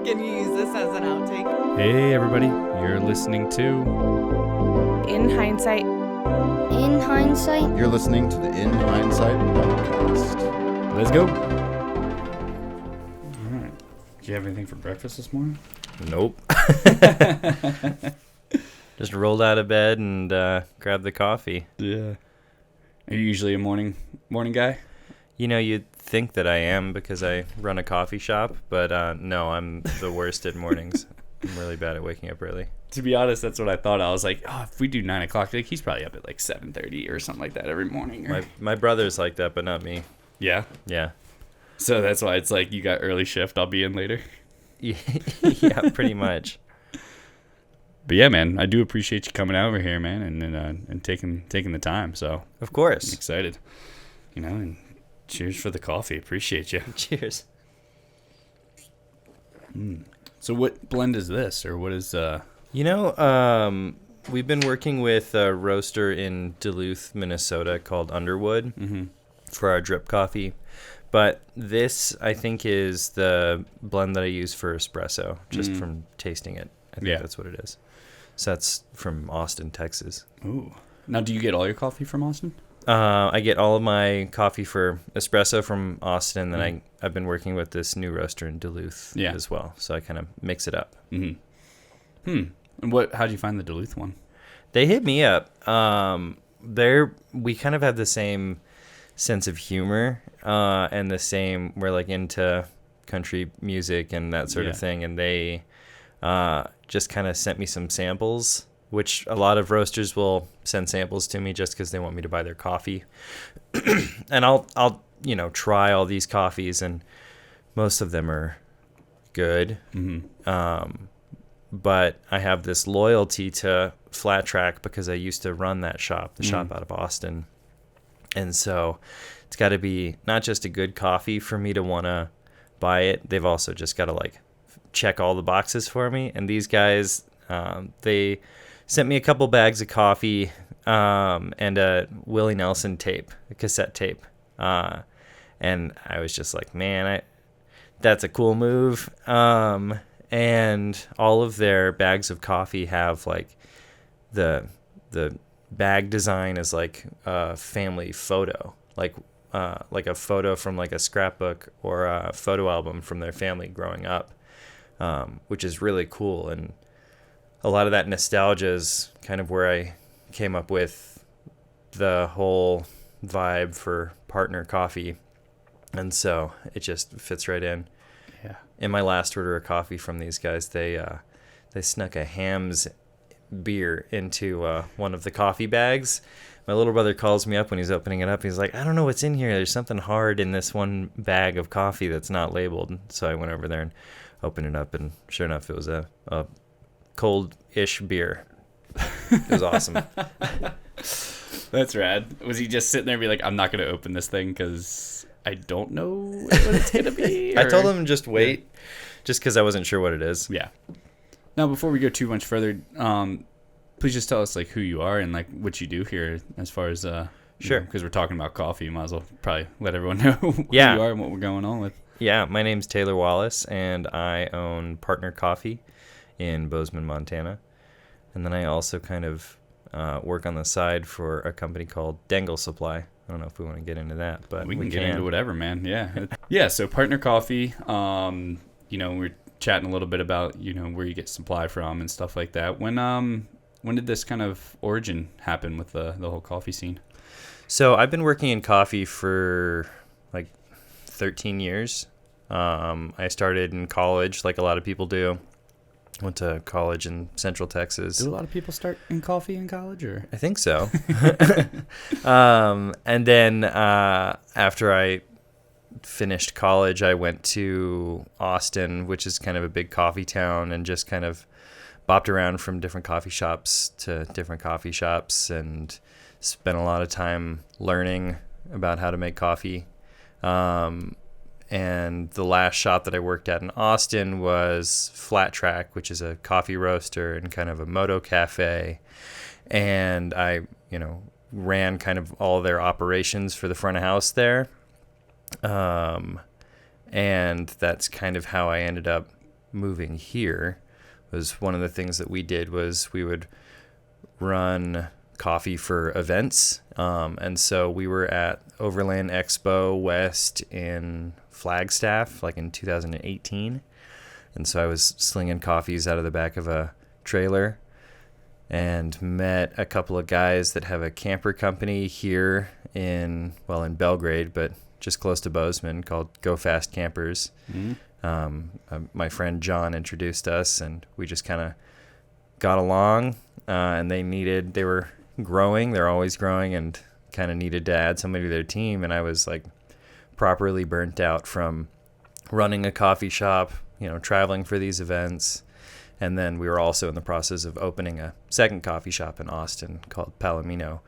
Can you use this as an outtake? Hey everybody, you're listening to In Hindsight. In Hindsight? You're listening to the In Hindsight podcast. Let's Go. Alright. Did you have anything for breakfast this morning? Nope. Just rolled out of bed and grabbed the coffee. Yeah. Are you usually a morning guy? You know, you'd think that I am because I run a coffee shop, but no, I'm the worst at mornings. I'm really bad at waking up early. To be honest, that's what I thought. I was like, oh, if we do 9 o'clock, like, he's probably up at like 7:30 or something like that every morning. Or... My brother's like that, but not me. Yeah? Yeah. So that's why it's like you got early shift, I'll be in later. Yeah, pretty much. But yeah, man, I do appreciate you coming over here, man, and taking the time. So Of course. I'm excited, and cheers for the coffee. Appreciate you. Cheers. So what blend is this, or what is? We've been working with a roaster in Duluth, Minnesota called Underwood for our drip coffee. But this, I think, is the blend that I use for espresso, just from tasting it. I think that's what it is. So that's from Austin, Texas. Ooh. Now, do you get all your coffee from Austin? I get all of my coffee for espresso from Austin, and then I've been working with this new roaster in Duluth as well. So I kind of mix it up. And how'd you find the Duluth one? They hit me up. We kind of have the same sense of humor and the same, we're like into country music and that sort of thing, and they just kind of sent me some samples, which a lot of roasters will send samples to me just because they want me to buy their coffee. And I'll try all these coffees, and most of them are good. But I have this loyalty to Flat Track because I used to run that shop, the shop out of Austin. And so it's got to be not just a good coffee for me to want to buy it. They've also just got to check all the boxes for me. And these guys, they sent me a couple bags of coffee and a Willie Nelson tape, a cassette tape. And I was just like, man, that's a cool move. And all of their bags of coffee have the bag design is like a family photo, like a photo from a scrapbook or a photo album from their family growing up, which is really cool. And a lot of that nostalgia is kind of where I came up with the whole vibe for Partner Coffee. And so it just fits right in. Yeah. In my last order of coffee from these guys, they snuck a Hamm's beer into one of the coffee bags. My little brother calls me up when he's opening it up. He's like, I don't know what's in here. There's something hard in this one bag of coffee that's not labeled. So I went over there and opened it up, and sure enough, it was a cold-ish beer. It was awesome. That's rad. Was he just sitting there and be like, I'm not going to open this thing because I don't know what it's going to be? Or... I told him just wait, just because I wasn't sure what it is. Yeah. Now, before we go too much further, please just tell us who you are and what you do here as far as sure, because we're talking about coffee. You might as well probably let everyone know who you are and what we're going on with. Yeah, my name's Taylor Wallace, and I own Partner Coffee in Bozeman, Montana. And then I also kind of work on the side for a company called Dangle Supply. I don't know if we want to get into that, but we can get into whatever, man. Yeah. Yeah, so Partner Coffee, we're chatting a little bit about, where you get supply from and stuff like that. When did this kind of origin happen with the whole coffee scene? So I've been working in coffee for 13 years. I started in college like a lot of people do. Went to college in Central Texas. Do a lot of people start in coffee in college, or? I think so. And then after I finished college, I went to Austin, which is kind of a big coffee town, and just kind of bopped around from different coffee shops to different coffee shops and spent a lot of time learning about how to make coffee. And the last shop that I worked at in Austin was Flat Track, which is a coffee roaster and kind of a moto cafe. And I, ran kind of all their operations for the front of house there. And that's kind of how I ended up moving here was one of the things that we did was we would run coffee for events. And so we were at Overland Expo West in Flagstaff, like in 2018. And so I was slinging coffees out of the back of a trailer and met a couple of guys that have a camper company here in Belgrade, but just close to Bozeman, called Go Fast Campers. My friend John introduced us, and we just kind of got along, and they were growing. They're always growing, and kind of needed to add somebody to their team. And I was like properly burnt out from running a coffee shop, traveling for these events. And then we were also in the process of opening a second coffee shop in Austin called Palomino.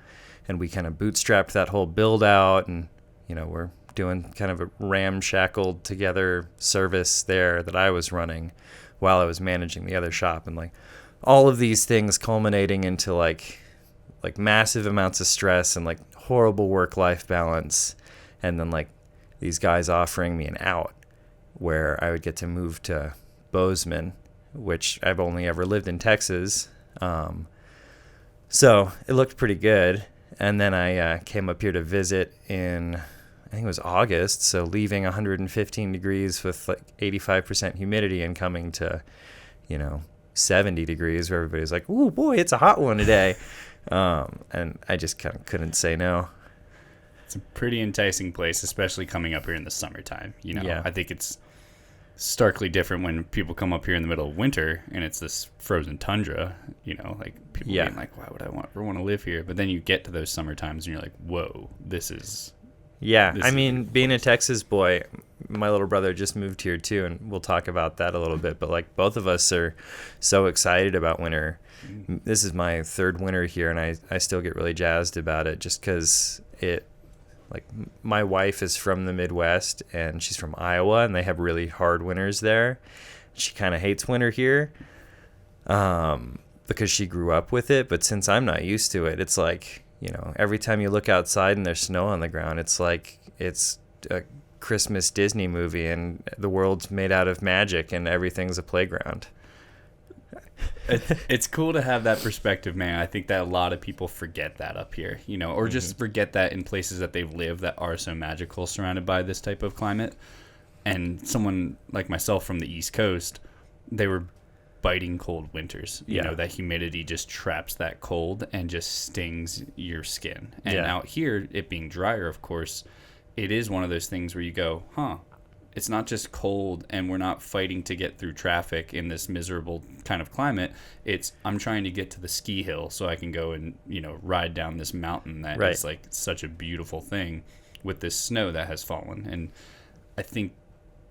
And we kind of bootstrapped that whole build out, and, we're doing kind of a ramshackled together service there that I was running while I was managing the other shop. And like all of these things culminating into like massive amounts of stress and like horrible work-life balance. And then like these guys offering me an out where I would get to move to Bozeman, which I've only ever lived in Texas. So it looked pretty good. And then I came up here to visit in, I think it was August. So leaving 115 degrees with like 85% humidity and coming to, 70 degrees where everybody's like, "Ooh, boy, it's a hot one today." And I just kind of couldn't say no. It's a pretty enticing place, especially coming up here in the summertime. Yeah. I think it's starkly different when people come up here in the middle of winter and it's this frozen tundra, like people being like, why would I ever want to live here? But then you get to those summer times and you're like, whoa, this is... Yeah, being a Texas boy, my little brother just moved here too, and we'll talk about that a little bit. But like both of us are so excited about winter. This is my third winter here, and I still get really jazzed about it just because my wife is from the Midwest, and she's from Iowa, and they have really hard winters there. She kind of hates winter here because she grew up with it. But since I'm not used to it, it's like, every time you look outside and there's snow on the ground, it's like it's a Christmas Disney movie and the world's made out of magic and everything's a playground. It's cool to have that perspective, man. I think that a lot of people forget that up here, or just forget that in places that they've lived that are so magical, surrounded by this type of climate. And someone like myself from the East Coast, they were biting cold winters. That humidity just traps that cold and just stings your skin. And out here, it being drier, of course, it is one of those things where you go, it's not just cold and we're not fighting to get through traffic in this miserable kind of climate. It's I'm trying to get to the ski hill so I can go and, ride down this mountain that is like such a beautiful thing with this snow that has fallen. And I think,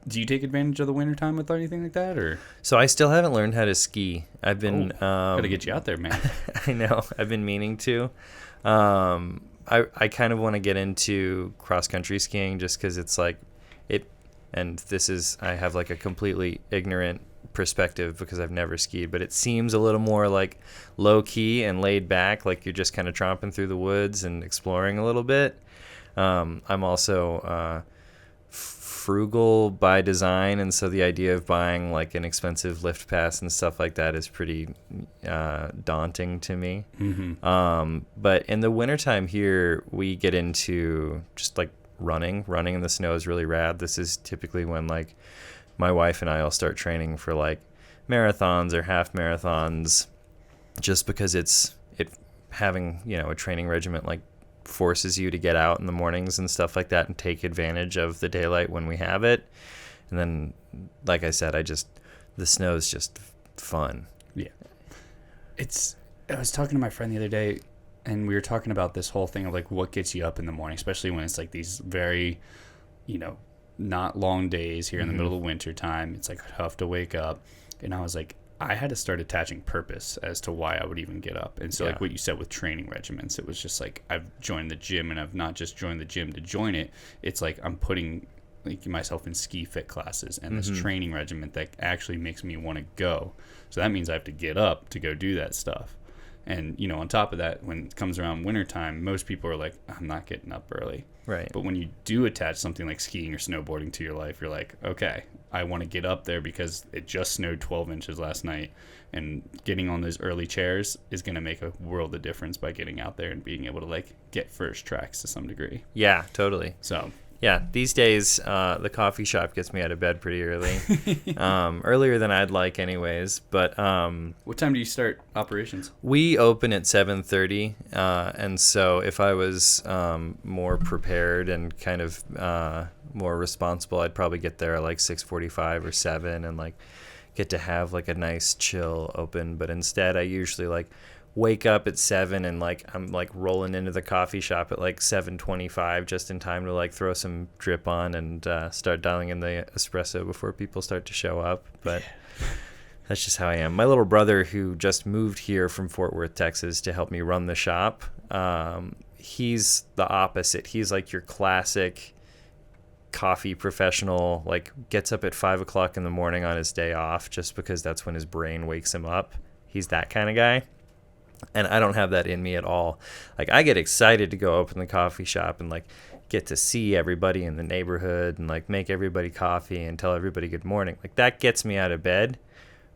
do you take advantage of the wintertime with anything like that? Or So I still haven't learned how to ski. I've been... gotta get you out there, man. I know. I've been meaning to. I kind of want to get into cross-country skiing just because it's like... And this is... I have like a completely ignorant perspective because I've never skied, but it seems a little more like low-key and laid back, like you're just kind of tromping through the woods and exploring a little bit. I'm also... frugal by design, and so the idea of buying like an expensive lift pass and stuff like that is pretty daunting to me. But in the wintertime here, we get into just like running in the snow is really rad. This is typically when like my wife and I will start training for like marathons or half marathons, just because it having a training regiment like forces you to get out in the mornings and stuff like that and take advantage of the daylight when we have it. And then, like I said, the snow is just fun. Yeah. I was talking to my friend the other day, and we were talking about this whole thing of like what gets you up in the morning, especially when it's like these very, not long days here in the middle of winter time. It's like tough to wake up. And I was like, I had to start attaching purpose as to why I would even get up. And so like what you said with training regiments, it was just like I've joined the gym, and I've not just joined the gym to join it. It's like I'm putting like myself in ski fit classes and this training regiment that actually makes me want to go. So that means I have to get up to go do that stuff. And, on top of that, when it comes around wintertime, most people are like, I'm not getting up early. Right. But when you do attach something like skiing or snowboarding to your life, you're like, okay, I want to get up there because it just snowed 12 inches last night, and getting on those early chairs is going to make a world of difference by getting out there and being able to like get first tracks to some degree. Yeah, totally. So yeah, these days the coffee shop gets me out of bed pretty early, earlier than I'd like anyways. But what time do you start operations? we open at 7:30, and so if I was more prepared and kind of more responsible, I'd probably get there at like 6:45 or 7 and like get to have like a nice chill open. But instead, I usually like wake up at 7 and like I'm like rolling into the coffee shop at like 7:25 just in time to like throw some drip on and start dialing in the espresso before people start to show up. But that's just how I am. My little brother, who just moved here from Fort Worth, Texas, to help me run the shop, he's the opposite. He's like your classic coffee professional, like gets up at 5 o'clock in the morning on his day off just because that's when his brain wakes him up. He's that kind of guy. And I don't have that in me at all. Like, I get excited to go open the coffee shop and like get to see everybody in the neighborhood and like make everybody coffee and tell everybody good morning. Like, that gets me out of bed.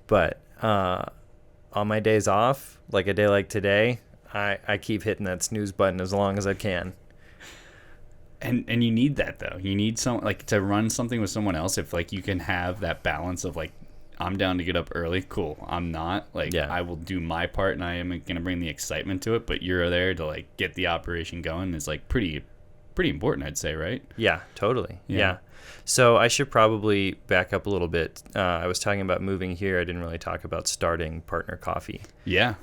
But on my days off, like a day like today, I keep hitting that snooze button as long as I can. And you need that though. You need some like to run something with someone else. If like you can have that balance of like, I'm down to get up early, cool. I'm not like, I will do my part and I am gonna bring the excitement to it. But you're there to like get the operation going. Is like pretty important, I'd say, right? Yeah, totally. Yeah. So I should probably back up a little bit. I was talking about moving here. I didn't really talk about starting Partner Coffee. Yeah.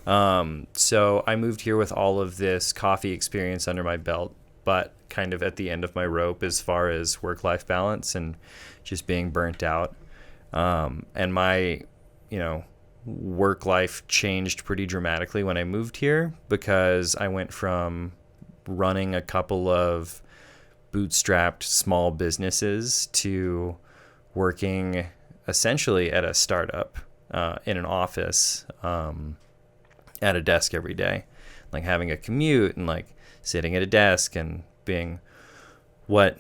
So I moved here with all of this coffee experience under my belt, but kind of at the end of my rope as far as work-life balance and just being burnt out. And my, work life changed pretty dramatically when I moved here because I went from running a couple of bootstrapped small businesses to working essentially at a startup, in an office, at a desk every day, like having a commute and like sitting at a desk and being what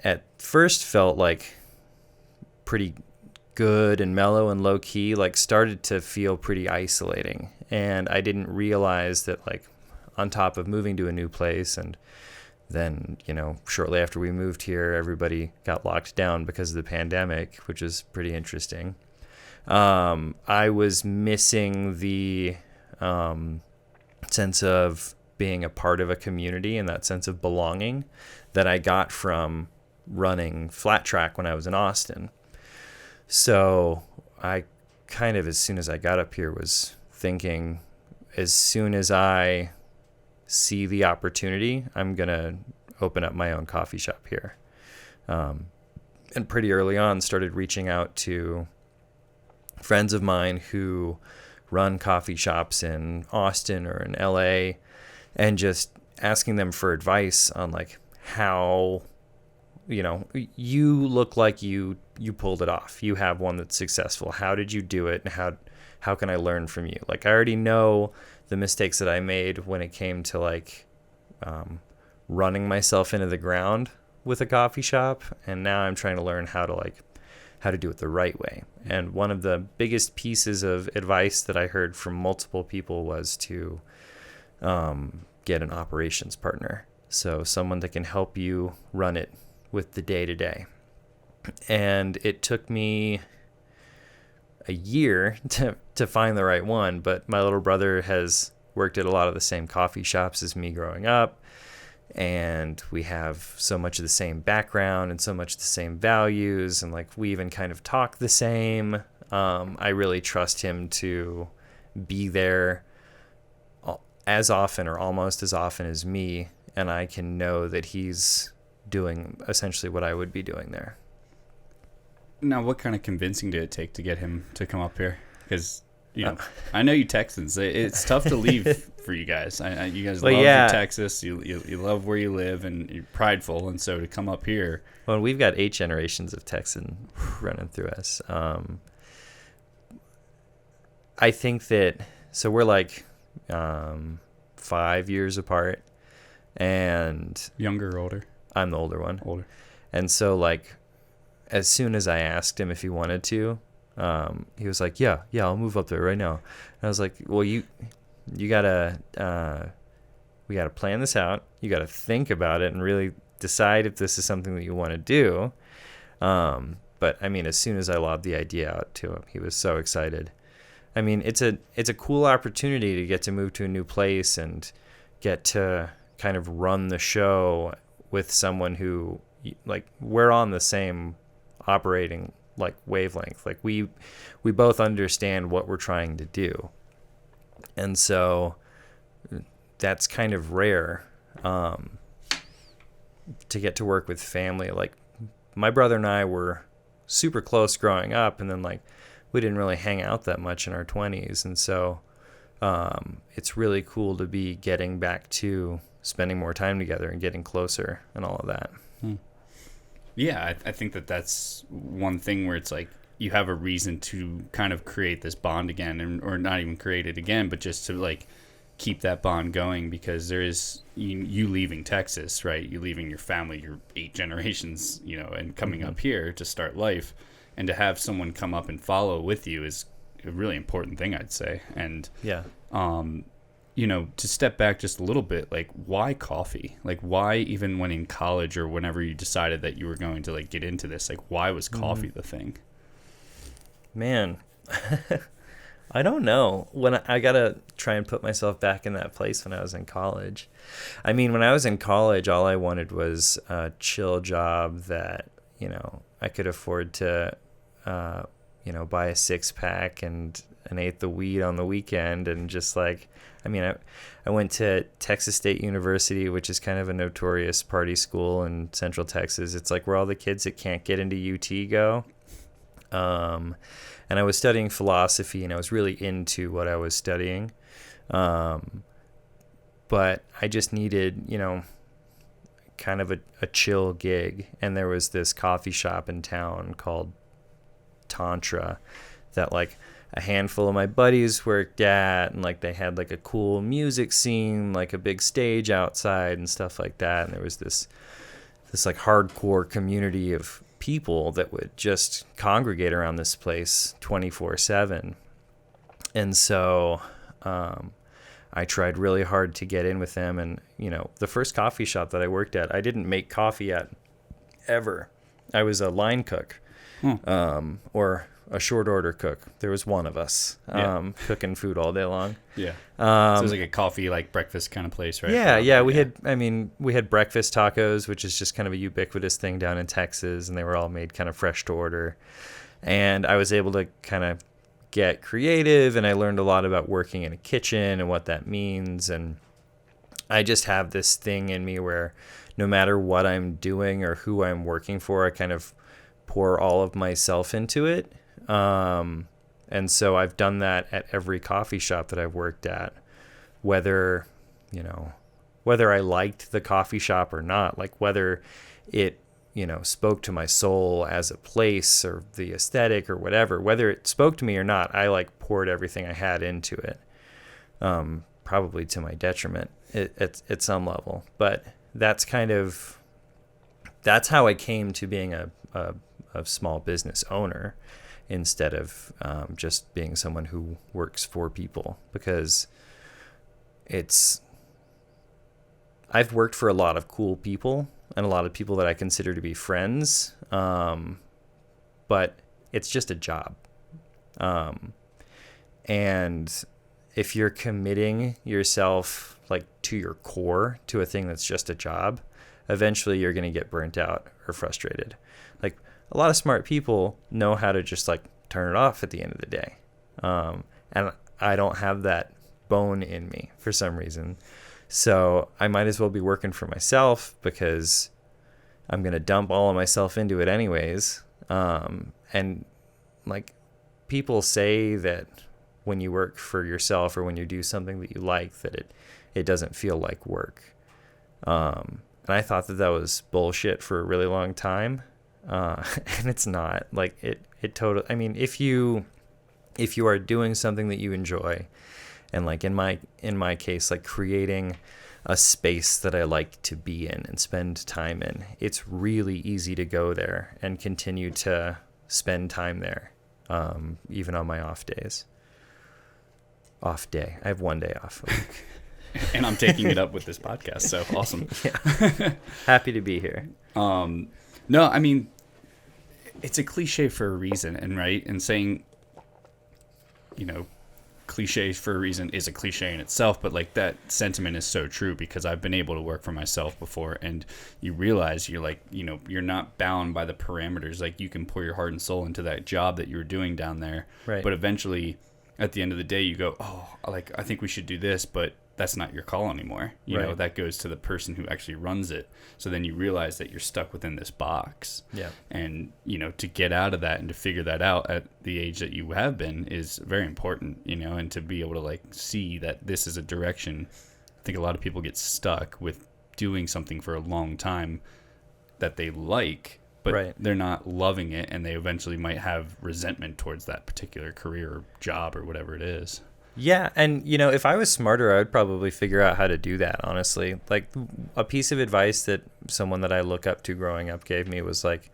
at first felt like pretty good and mellow and low key, like started to feel pretty isolating. And I didn't realize that like on top of moving to a new place and then, shortly after we moved here, everybody got locked down because of the pandemic, which is pretty interesting. I was missing the sense of being a part of a community and that sense of belonging that I got from running flat track when I was in Austin. So I kind of, as soon as I got up here, was thinking, as soon as I see the opportunity, I'm going to open up my own coffee shop here. And pretty early on started reaching out to friends of mine who run coffee shops in Austin or in LA and just asking them for advice on like how, you look like you pulled it off. You have one that's successful. How did you do it? And how can I learn from you? Like, I already know the mistakes that I made when it came to like running myself into the ground with a coffee shop. And now I'm trying to learn how to do it the right way. And one of the biggest pieces of advice that I heard from multiple people was to get an operations partner. So someone that can help you run it with the day-to-day. And it took me a year to find the right one, but my little brother has worked at a lot of the same coffee shops as me growing up, and we have so much of the same background and so much the same values, and like we even kind of talk the same. I really trust him to be there as often or almost as often as me, and I can know that he's doing essentially what I would be doing there. Now, what kind of convincing did it take to get him to come up here? Because, I know you Texans. It's tough to leave for you guys. You guys love your Texas. You love where you live, and you're prideful. And so to come up here. Well, we've got 8 generations of Texan running through us. I think that, so we're like 5 years apart. And younger or older? I'm the older one. Older. And so like as soon as I asked him if he wanted to, he was like, yeah, I'll move up there right now. And I was like, well, you gotta, we gotta plan this out. You gotta think about it and really decide if this is something that you want to do. But I mean, as soon as I lobbed the idea out to him, he was so excited. I mean, it's a cool opportunity to get to move to a new place and get to kind of run the show with someone who, like, we're on the same operating like wavelength. Like we both understand what we're trying to do. And so that's kind of rare, to get to work with family. Like my brother and I were super close growing up, and then like we didn't really hang out that much in our 20s. And so it's really cool to be getting back to spending more time together and getting closer and all of that. Yeah, I think that's one thing where it's like you have a reason to kind of create this bond again, or not even create it again, but just to like keep that bond going, because there is you leaving Texas, right? You leaving your family, your 8 generations, and coming up here to start life, and to have someone come up and follow with you is a really important thing, I'd say. And yeah, to step back just a little bit, like why coffee? Like why, even when in college or whenever you decided that you were going to like get into this, like why was coffee the thing? Man, I don't know. When I gotta try and put myself back in that place when I was in college. I mean, when I was in college, all I wanted was a chill job that, I could afford to, buy a 6-pack and an eighth of weed on the weekend, and just like, I mean, I went to Texas State University, which is kind of a notorious party school in Central Texas. It's like where all the kids that can't get into UT go. And I was studying philosophy, and I was really into what I was studying. But I just needed, kind of a chill gig. And there was this coffee shop in town called Attantra that like a handful of my buddies worked at, and like they had like a cool music scene, like a big stage outside and stuff like that. And there was this like hardcore community of people that would just congregate around this place 24/7. And so I tried really hard to get in with them. And the first coffee shop that I worked at, I didn't make coffee at ever. I was a line cook, or a short order cook. There was one of us cooking food all day long. Yeah. So it was like a coffee, like breakfast kind of place, right? Yeah. We had breakfast tacos, which is just kind of a ubiquitous thing down in Texas, and they were all made kind of fresh to order. And I was able to kind of get creative, and I learned a lot about working in a kitchen and what that means. And I just have this thing in me where no matter what I'm doing or who I'm working for, I kind of pour all of myself into it. And so I've done that at every coffee shop that I've worked at, whether I liked the coffee shop or not, like whether it, spoke to my soul as a place or the aesthetic or whatever, whether it spoke to me or not, I like poured everything I had into it, probably to my detriment at some level. But that's how I came to being a small business owner, instead of just being someone who works for people, because I've worked for a lot of cool people and a lot of people that I consider to be friends, but it's just a job. And if you're committing yourself like to your core to a thing that's just a job, eventually you're going to get burnt out or frustrated. Like, a lot of smart people know how to just like turn it off at the end of the day. And I don't have that bone in me for some reason. So I might as well be working for myself, because I'm going to dump all of myself into it anyways. And like, people say that when you work for yourself or when you do something that you like, that it doesn't feel like work. And I thought that was bullshit for a really long time. And it's not. Like, it totally, I mean, if you are doing something that you enjoy, and like in my case, like creating a space that I like to be in and spend time in, it's really easy to go there and continue to spend time there, even on my off days. Off day. I have one day off a week. And I'm taking it up with this podcast, so awesome. Yeah. Happy to be here. No, I mean, it's a cliche for a reason, and saying, cliche for a reason is a cliche in itself, but like that sentiment is so true, because I've been able to work for myself before, and you realize you're like, you're not bound by the parameters. Like, you can pour your heart and soul into that job that you were doing down there, right? But eventually, at the end of the day, you go, oh, like, I think we should do this, but that's not your call anymore. You know, that goes to the person who actually runs it. So then you realize that you're stuck within this box. Yeah. And, to get out of that and to figure that out at the age that you have been is very important, and to be able to like see that this is a direction. I think a lot of people get stuck with doing something for a long time that they like, but they're not loving it, and they eventually might have resentment towards that particular career or job or whatever it is. Yeah, and if I was smarter, I would probably figure out how to do that, honestly. Like, a piece of advice that someone that I look up to growing up gave me was like,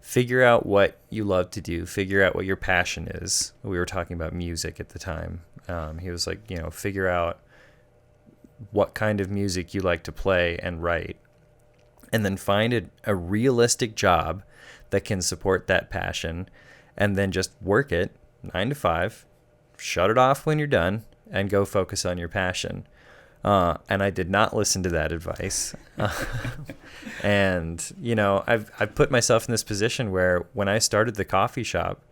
figure out what you love to do, figure out what your passion is. We were talking about music at the time. He was like, figure out what kind of music you like to play and write, and then find a realistic job that can support that passion, and then just work it 9 to 5. Shut it off when you're done and go focus on your passion. And I did not listen to that advice. And, I've put myself in this position where when I started the coffee shop,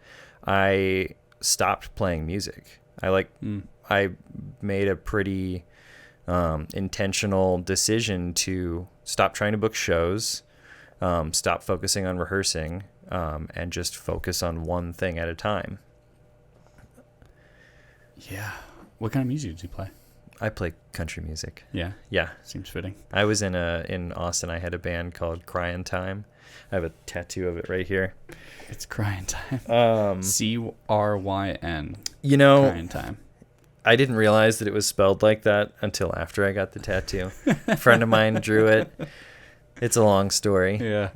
I stopped playing music. I made a pretty intentional decision to stop trying to book shows, stop focusing on rehearsing, and just focus on one thing at a time. Yeah. What kind of music did you play? I play country music. Yeah. Yeah. Seems fitting. I was in Austin. I had a band called Cryin' Time. I have a tattoo of it right here. It's Cryin' Time. Cryn. Cryin' Time. I didn't realize that it was spelled like that until after I got the tattoo. A friend of mine drew it. It's a long story. Yeah.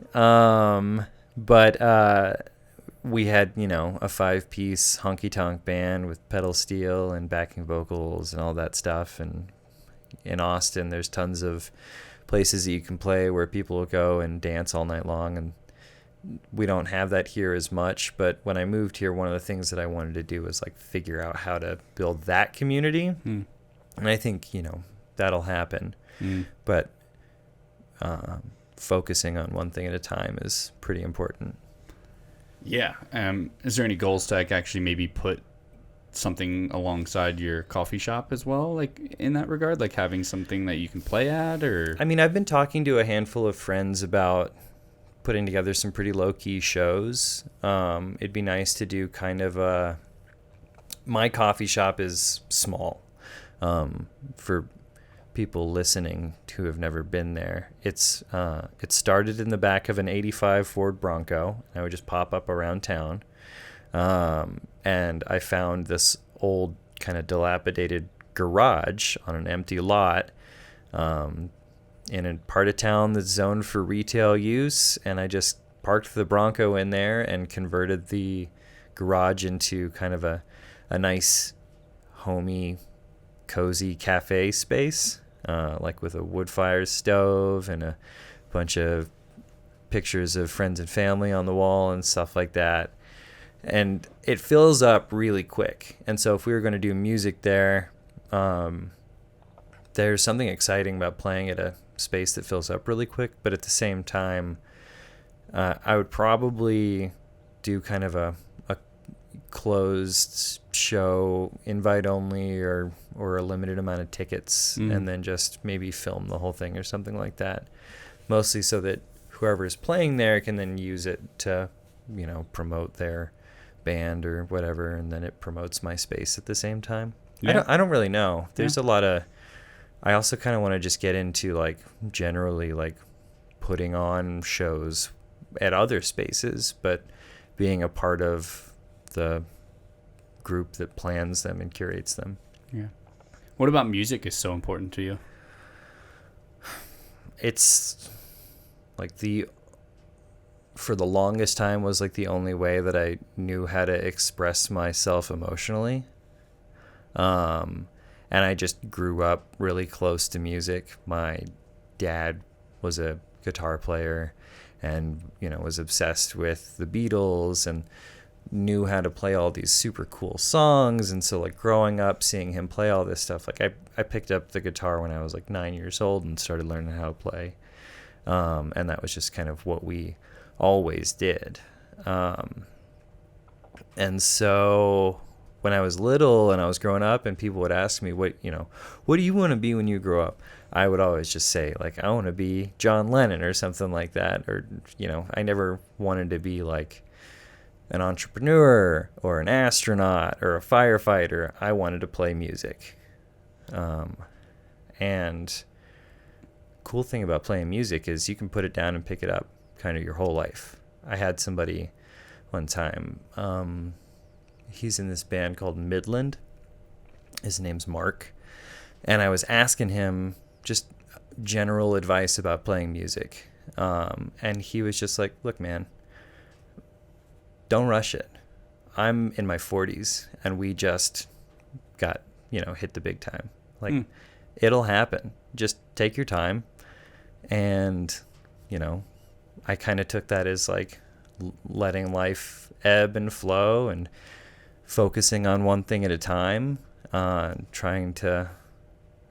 But we had, a 5-piece honky-tonk band with pedal steel and backing vocals and all that stuff. And in Austin, there's tons of places that you can play where people will go and dance all night long. And we don't have that here as much. But when I moved here, one of the things that I wanted to do was like figure out how to build that community. And I think, that'll happen. But focusing on one thing at a time is pretty important. Yeah. Is there any goals to like actually maybe put something alongside your coffee shop as well, like in that regard, like having something that you can play at? Or I mean, I've been talking to a handful of friends about putting together some pretty low-key shows. It'd be nice to do kind of my coffee shop is small. For people listening who have never been there, it started in the back of an 85 Ford Bronco. I would just pop up around town, and I found this old kind of dilapidated garage on an empty lot in a part of town that's zoned for retail use, and I just parked the Bronco in there and converted the garage into kind of a nice homey cozy cafe space, like with a wood fire stove and a bunch of pictures of friends and family on the wall and stuff like that. And it fills up really quick. And so if we were going to do music there, there's something exciting about playing at a space that fills up really quick. But at the same time, I would probably do kind of a closed show, invite only, or a limited amount of tickets, and then just maybe film the whole thing or something like that, mostly so that whoever's playing there can then use it to promote their band or whatever, and then it promotes my space at the same time. I don't really know. There's a lot of, I also kind of want to just get into like generally like putting on shows at other spaces, but being a part of the group that plans them and curates them. Yeah. What about music is so important to you? it's like for the longest time was like the only way that I knew how to express myself emotionally. And I just grew up really close to music. My dad was a guitar player and, was obsessed with the Beatles and knew how to play all these super cool songs. And so like growing up, seeing him play all this stuff, like I picked up the guitar when I was like 9 years old and started learning how to play. And that was just kind of what we always did. And so when I was little and I was growing up and people would ask me, what do you want to be when you grow up? I would always just say, like, I want to be John Lennon or something like that. Or, I never wanted to be like an entrepreneur or an astronaut or a firefighter. I wanted to play music. And cool thing about playing music is you can put it down and pick it up kind of your whole life. I had somebody one time, he's in this band called Midland. His name's Mark. And I was asking him just general advice about playing music. And he was just like, look, man, don't rush it. I'm in my 40s and we just got, hit the big time. Like, it'll happen. Just take your time. And, I kind of took that as like letting life ebb and flow and focusing on one thing at a time, trying to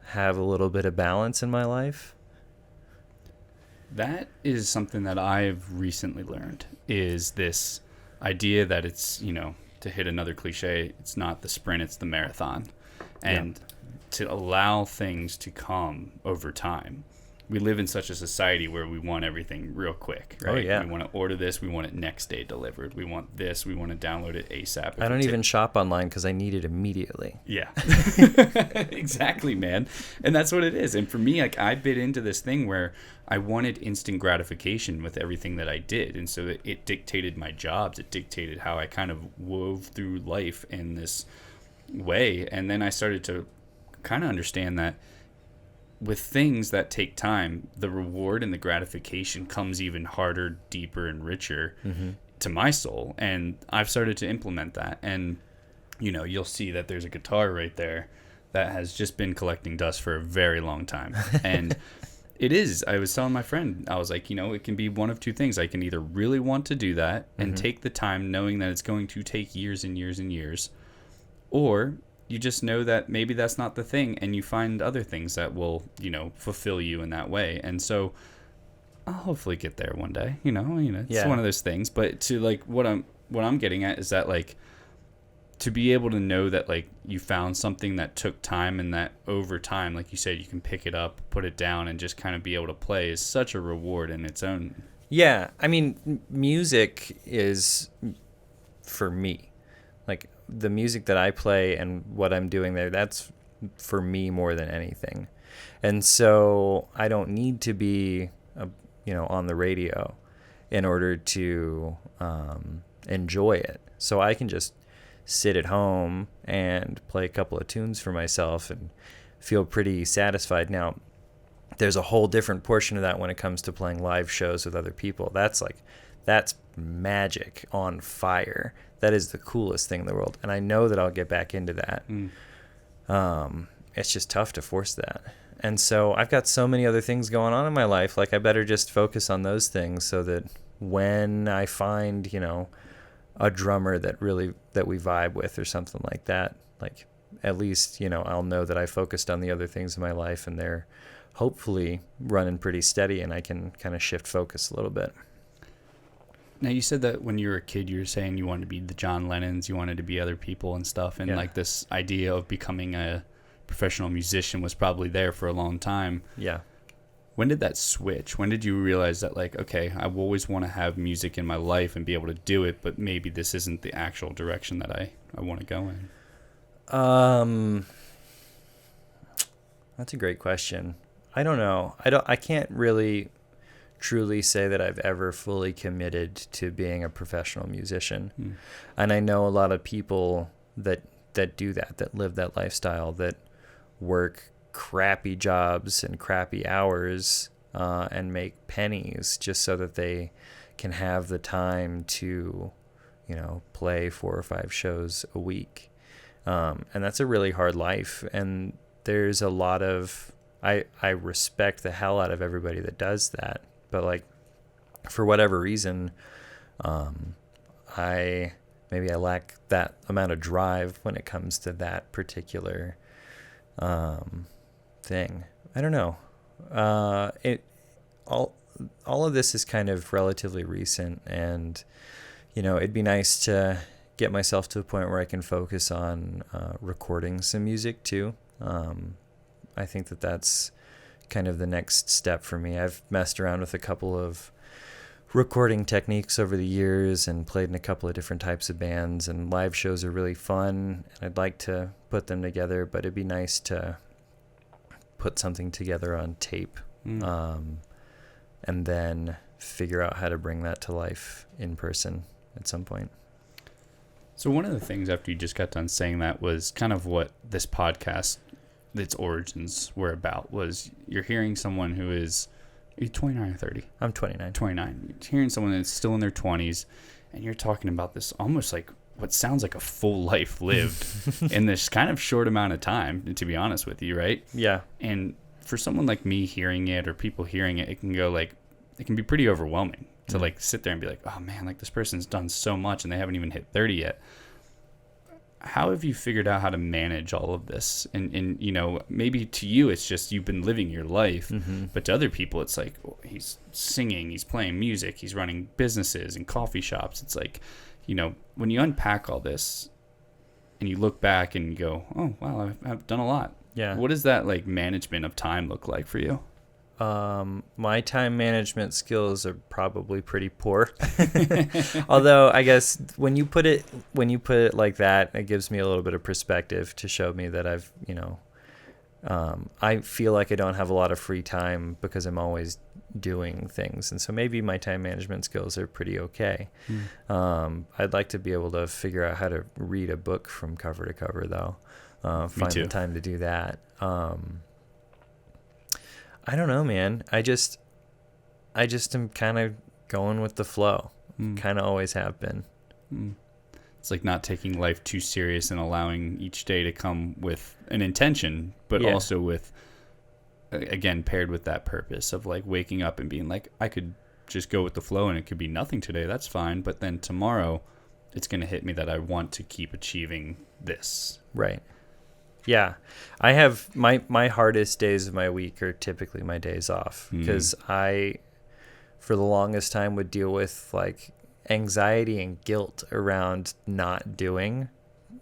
have a little bit of balance in my life. That is something that I've recently learned, is this idea that it's, to hit another cliche, it's not the sprint, it's the marathon. And to allow things to come over time. We live in such a society where we want everything real quick, right? Oh, yeah. We want to order this, we want it next day delivered. We want this, we want to download it ASAP. I don't even shop online because I need it immediately. Yeah. Exactly, man. And that's what it is. And for me, like, I bit into this thing where I wanted instant gratification with everything that I did. And so it dictated my jobs. It dictated how I kind of wove through life in this way. And then I started to kind of understand that with things that take time, the reward and the gratification comes even harder, deeper, and richer to my soul. And I've started to implement that. And, you'll see that there's a guitar right there that has just been collecting dust for a very long time. And it is. I was telling my friend, I was like, it can be one of two things. I can either really want to do that and take the time knowing that it's going to take years and years and years, or you just know that maybe that's not the thing and you find other things that will, fulfill you in that way. And so I'll hopefully get there one day, it's one of those things. But to like what I'm getting at is that like to be able to know that like you found something that took time and that over time, like you said, you can pick it up, put it down and just kind of be able to play is such a reward in its own. Yeah. I mean, music is for me, like, the music that I play and what I'm doing there, that's for me more than anything. And so I don't need to be, on the radio in order to enjoy it. So I can just sit at home and play a couple of tunes for myself and feel pretty satisfied. Now, there's a whole different portion of that when it comes to playing live shows with other people. That's magic on fire. That is the coolest thing in the world. And I know that I'll get back into that. It's just tough to force that. And so I've got so many other things going on in my life. Like, I better just focus on those things so that when I find, a drummer that we vibe with or something like that, like, at least, I'll know that I focused on the other things in my life and they're hopefully running pretty steady and I can kind of shift focus a little bit. Now, you said that when you were a kid, you were saying you wanted to be the John Lennons, you wanted to be other people and stuff. And like this idea of becoming a professional musician was probably there for a long time. Yeah. When did that switch? When did you realize that, like, okay, I always want to have music in my life and be able to do it, but maybe this isn't the actual direction that I want to go in? That's a great question. I don't know. I can't really truly say that I've ever fully committed to being a professional musician. And I know a lot of people that do that live that lifestyle, that work crappy jobs and crappy hours and make pennies just so that they can have the time to, play 4 or 5 shows a week. And that's a really hard life. And there's a lot of, I respect the hell out of everybody that does that. But like, for whatever reason, I lack that amount of drive when it comes to that particular thing. I don't know. All of this is kind of relatively recent, and it'd be nice to get myself to a point where I can focus on recording some music too. I think that that's kind of the next step for me. I've messed around with a couple of recording techniques over the years and played in a couple of different types of bands, and live shows are really fun, and I'd like to put them together, but it'd be nice to put something together on tape, and then figure out how to bring that to life in person at some point. So one of the things after you just got done saying that was kind of what this podcast, its origins were about, was you're hearing someone who is, are you 29 or 30? I'm 29. 29. You're hearing someone that's still in their 20s, and you're talking about this almost like what sounds like a full life lived in this kind of short amount of time, to be honest with you, right? Yeah. And for someone like me hearing it, or people hearing it, it can go like, it can be pretty overwhelming to like sit there and be like, oh man, like this person's done so much and they haven't even hit 30 yet. How have you figured out how to manage all of this? And maybe to you, it's just you've been living your life, but to other people, it's like, oh, he's singing, he's playing music, he's running businesses and coffee shops. It's like, when you unpack all this and you look back and you go, oh, wow, I've done a lot. Yeah. What does that like management of time look like for you? My time management skills are probably pretty poor. Although I guess when you put it like that, it gives me a little bit of perspective to show me that I've, I feel like I don't have a lot of free time because I'm always doing things. And so maybe my time management skills are pretty okay. I'd like to be able to figure out how to read a book from cover to cover though. Find the time to do that. I don't know, man. I just am kind of going with the flow. Kind of always have been. It's like not taking life too serious and allowing each day to come with an intention, but also with, again, paired with that purpose of like waking up and being like, I could just go with the flow and it could be nothing today. That's fine. But then tomorrow it's going to hit me that I want to keep achieving this. Right. Yeah, I have my hardest days of my week are typically my days off, because I, for the longest time, would deal with like anxiety and guilt around not doing,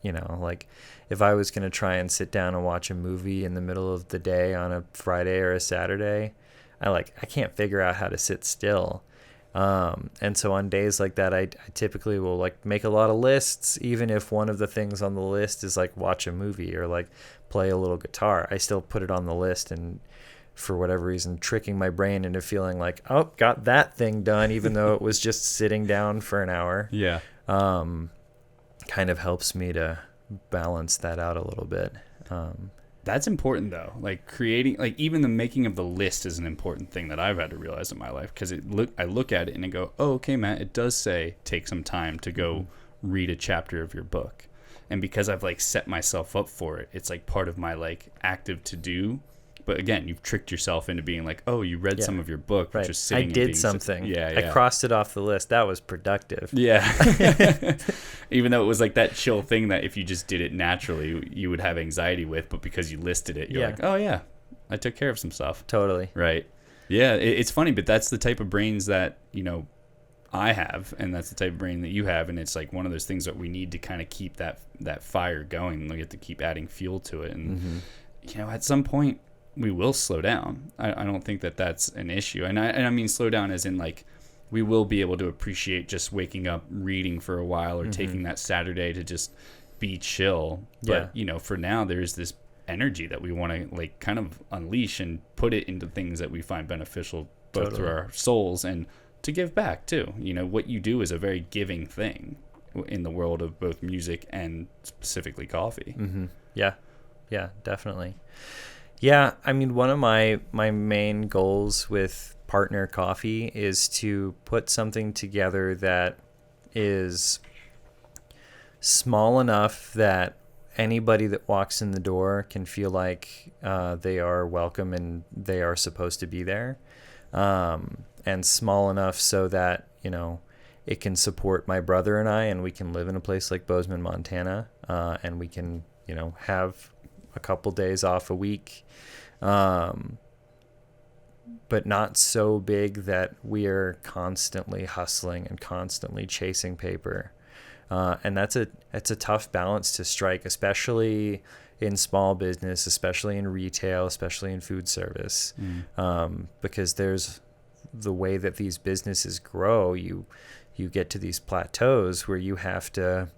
like if I was going to try and sit down and watch a movie in the middle of the day on a Friday or a Saturday, I can't figure out how to sit still. And so on days like that, I typically will like make a lot of lists, even if one of the things on the list is like watch a movie or like play a little guitar. I still put it on the list, and for whatever reason, tricking my brain into feeling like, oh, got that thing done, even though it was just sitting down for an hour. Yeah. Kind of helps me to balance that out a little bit. That's important though. Like creating, like even the making of the list is an important thing that I've had to realize in my life, because I look at it and I go, oh, okay, Matt, it does say take some time to go read a chapter of your book. And because I've like set myself up for it, it's like part of my like active to do. But again, you've tricked yourself into being like, oh, you read some of your book, right. Just sitting. I did something. Yeah. I crossed it off the list. That was productive. Yeah. Even though it was like that chill thing that if you just did it naturally, you would have anxiety with, but because you listed it, you're like, oh yeah, I took care of some stuff. Totally. Right. Yeah. It's funny, but that's the type of brains that, I have, and that's the type of brain that you have. And it's like one of those things that we need to kind of keep that fire going. We have to keep adding fuel to it. And, at some point, we will slow down. I don't think that that's an issue. And I mean slow down as in like we will be able to appreciate just waking up, reading for a while, or taking that Saturday to just be chill. But, for now there's this energy that we want to like kind of unleash and put it into things that we find beneficial both through our souls and to give back too. What you do is a very giving thing in the world of both music and specifically coffee. Yeah, definitely. Yeah, I mean, one of my main goals with Partner Coffee is to put something together that is small enough that anybody that walks in the door can feel like they are welcome and they are supposed to be there, and small enough so that, you know, it can support my brother and I, and we can live in a place like Bozeman, Montana, and we can, you know, have a couple days off a week, but not so big that we're constantly hustling and constantly chasing paper. And it's a tough balance to strike, especially in small business, especially in retail, especially in food service, because there's the way that these businesses grow. You get to these plateaus where you have to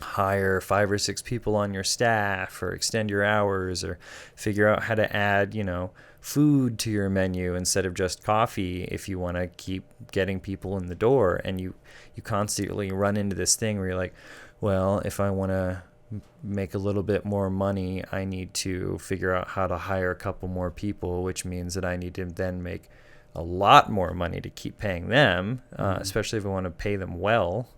hire 5 or 6 people on your staff, or extend your hours, or figure out how to add, you know, food to your menu instead of just coffee if you want to keep getting people in the door. And you constantly run into this thing where you're like, well, if I want to make a little bit more money, I need to figure out how to hire a couple more people, which means that I need to then make a lot more money to keep paying them, especially if I want to pay them well.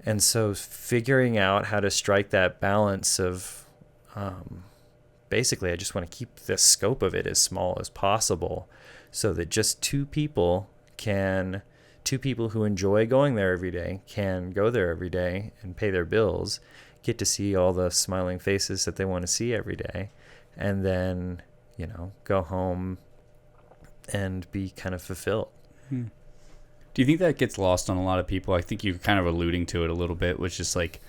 And so figuring out how to strike that balance of, basically, I just want to keep the scope of it as small as possible, so that just two people who enjoy going there every day can go there every day and pay their bills, get to see all the smiling faces that they want to see every day, and then, you know, go home and be kind of fulfilled. Do you think that gets lost on a lot of people? I think you're kind of alluding to it a little bit, which is like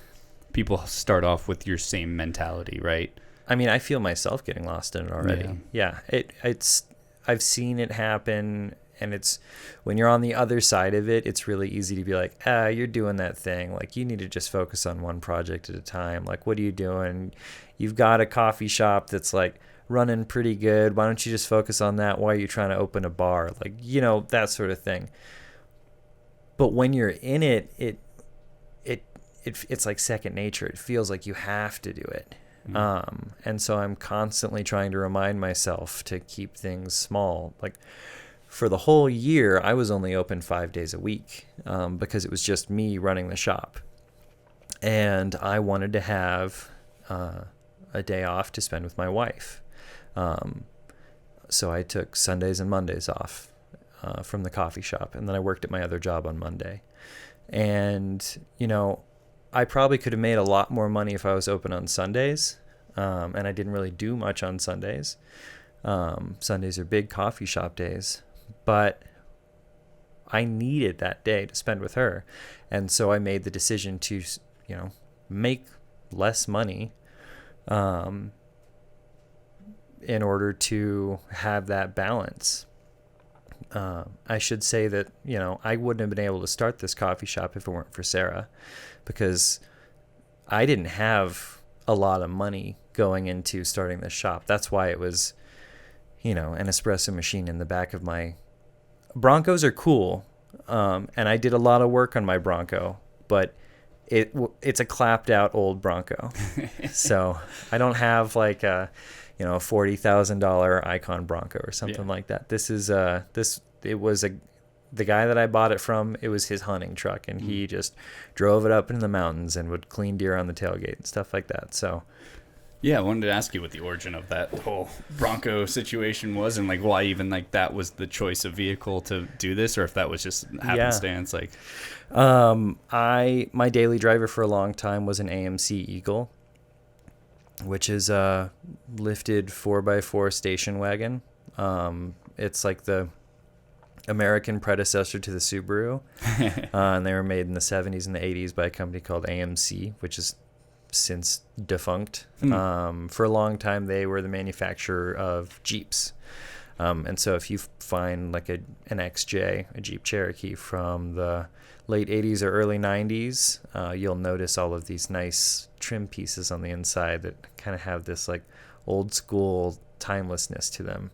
people start off with your same mentality, right? I mean, I feel myself getting lost in it already. Yeah. It's I've seen it happen, and it's when you're on the other side of it, it's really easy to be like, you're doing that thing. Like, you need to just focus on one project at a time. Like, what are you doing? You've got a coffee shop that's like running pretty good. Why don't you just focus on that? Why are you trying to open a bar? Like, you know, that sort of thing. But when you're in it, it's like second nature. It feels like you have to do it. And so I'm constantly trying to remind myself to keep things small. Like, for the whole year, I was only open 5 days a week, because it was just me running the shop. And I wanted to have a day off to spend with my wife. So I took Sundays and Mondays off from the coffee shop, and then I worked at my other job on Monday. And, you know, I probably could have made a lot more money if I was open on Sundays, and I didn't really do much on Sundays. Sundays are big coffee shop days, but I needed that day to spend with her. And so I made the decision to, you know, make less money in order to have that balance. I should say that, you know, I wouldn't have been able to start this coffee shop if it weren't for Sarah, because I didn't have a lot of money going into starting this shop. That's why it was, you know, an espresso machine in the back of my Broncos are cool. And I did a lot of work on my Bronco, but it's a clapped out old Bronco. So I don't have like a, you know, a $40,000 Icon Bronco or something like that. This is the guy that I bought it from, it was his hunting truck, and he just drove it up into the mountains and would clean deer on the tailgate and stuff like that. So yeah, I wanted to ask you what the origin of that whole Bronco situation was, and like why even like that was the choice of vehicle to do this, or if that was just happenstance. Like, my daily driver for a long time was an AMC Eagle, which is a lifted 4x4 station wagon. It's like the American predecessor to the Subaru, and they were made in the 70s and the 80s by a company called AMC, which is since defunct. For a long time, they were the manufacturer of Jeeps. And so if you find like an XJ, a Jeep Cherokee from the late 80s or early 90s, you'll notice all of these nice trim pieces on the inside that kind of have this like old school timelessness to them.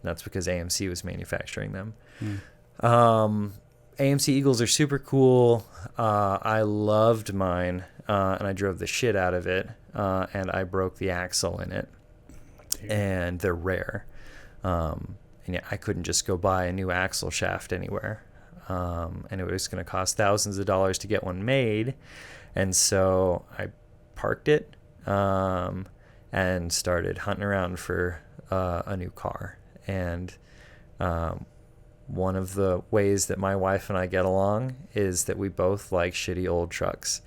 And that's because AMC was manufacturing them. AMC Eagles are super cool. I loved mine, and I drove the shit out of it, and I broke the axle in it. and they're rare. And yeah, I couldn't just go buy a new axle shaft anywhere. And it was going to cost thousands of dollars to get one made. And so I parked it and started hunting around for a new car. And one of the ways that my wife and I get along is that we both like shitty old trucks.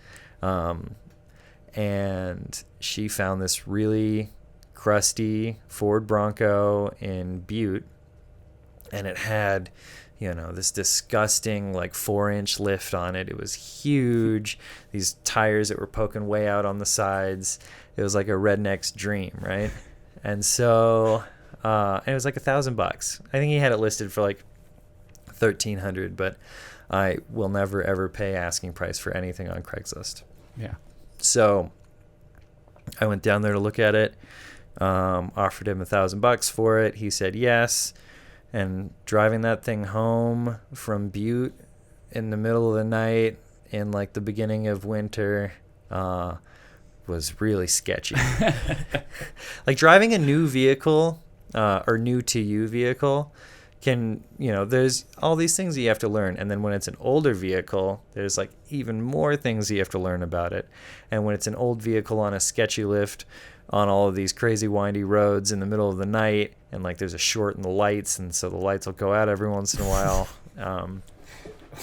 And she found this really crusty Ford Bronco in Butte, and it had, this disgusting 4-inch lift on it. It was huge. These tires that were poking way out on the sides. It was like a redneck's dream, right? And so it was like $1,000. I think he had it listed for $1,300, but I will never ever pay asking price for anything on Craigslist. Yeah. So I went down there to look at it, offered him $1,000 for it. He said yes. And driving that thing home from Butte in the middle of the night in the beginning of winter was really sketchy. Driving a new vehicle or new to you vehicle can, there's all these things that you have to learn. And then when it's an older vehicle, there's even more things you have to learn about it. And when it's an old vehicle on a sketchy lift on all of these crazy windy roads in the middle of the night, and there's a short in the lights, and so the lights will go out every once in a while. Oh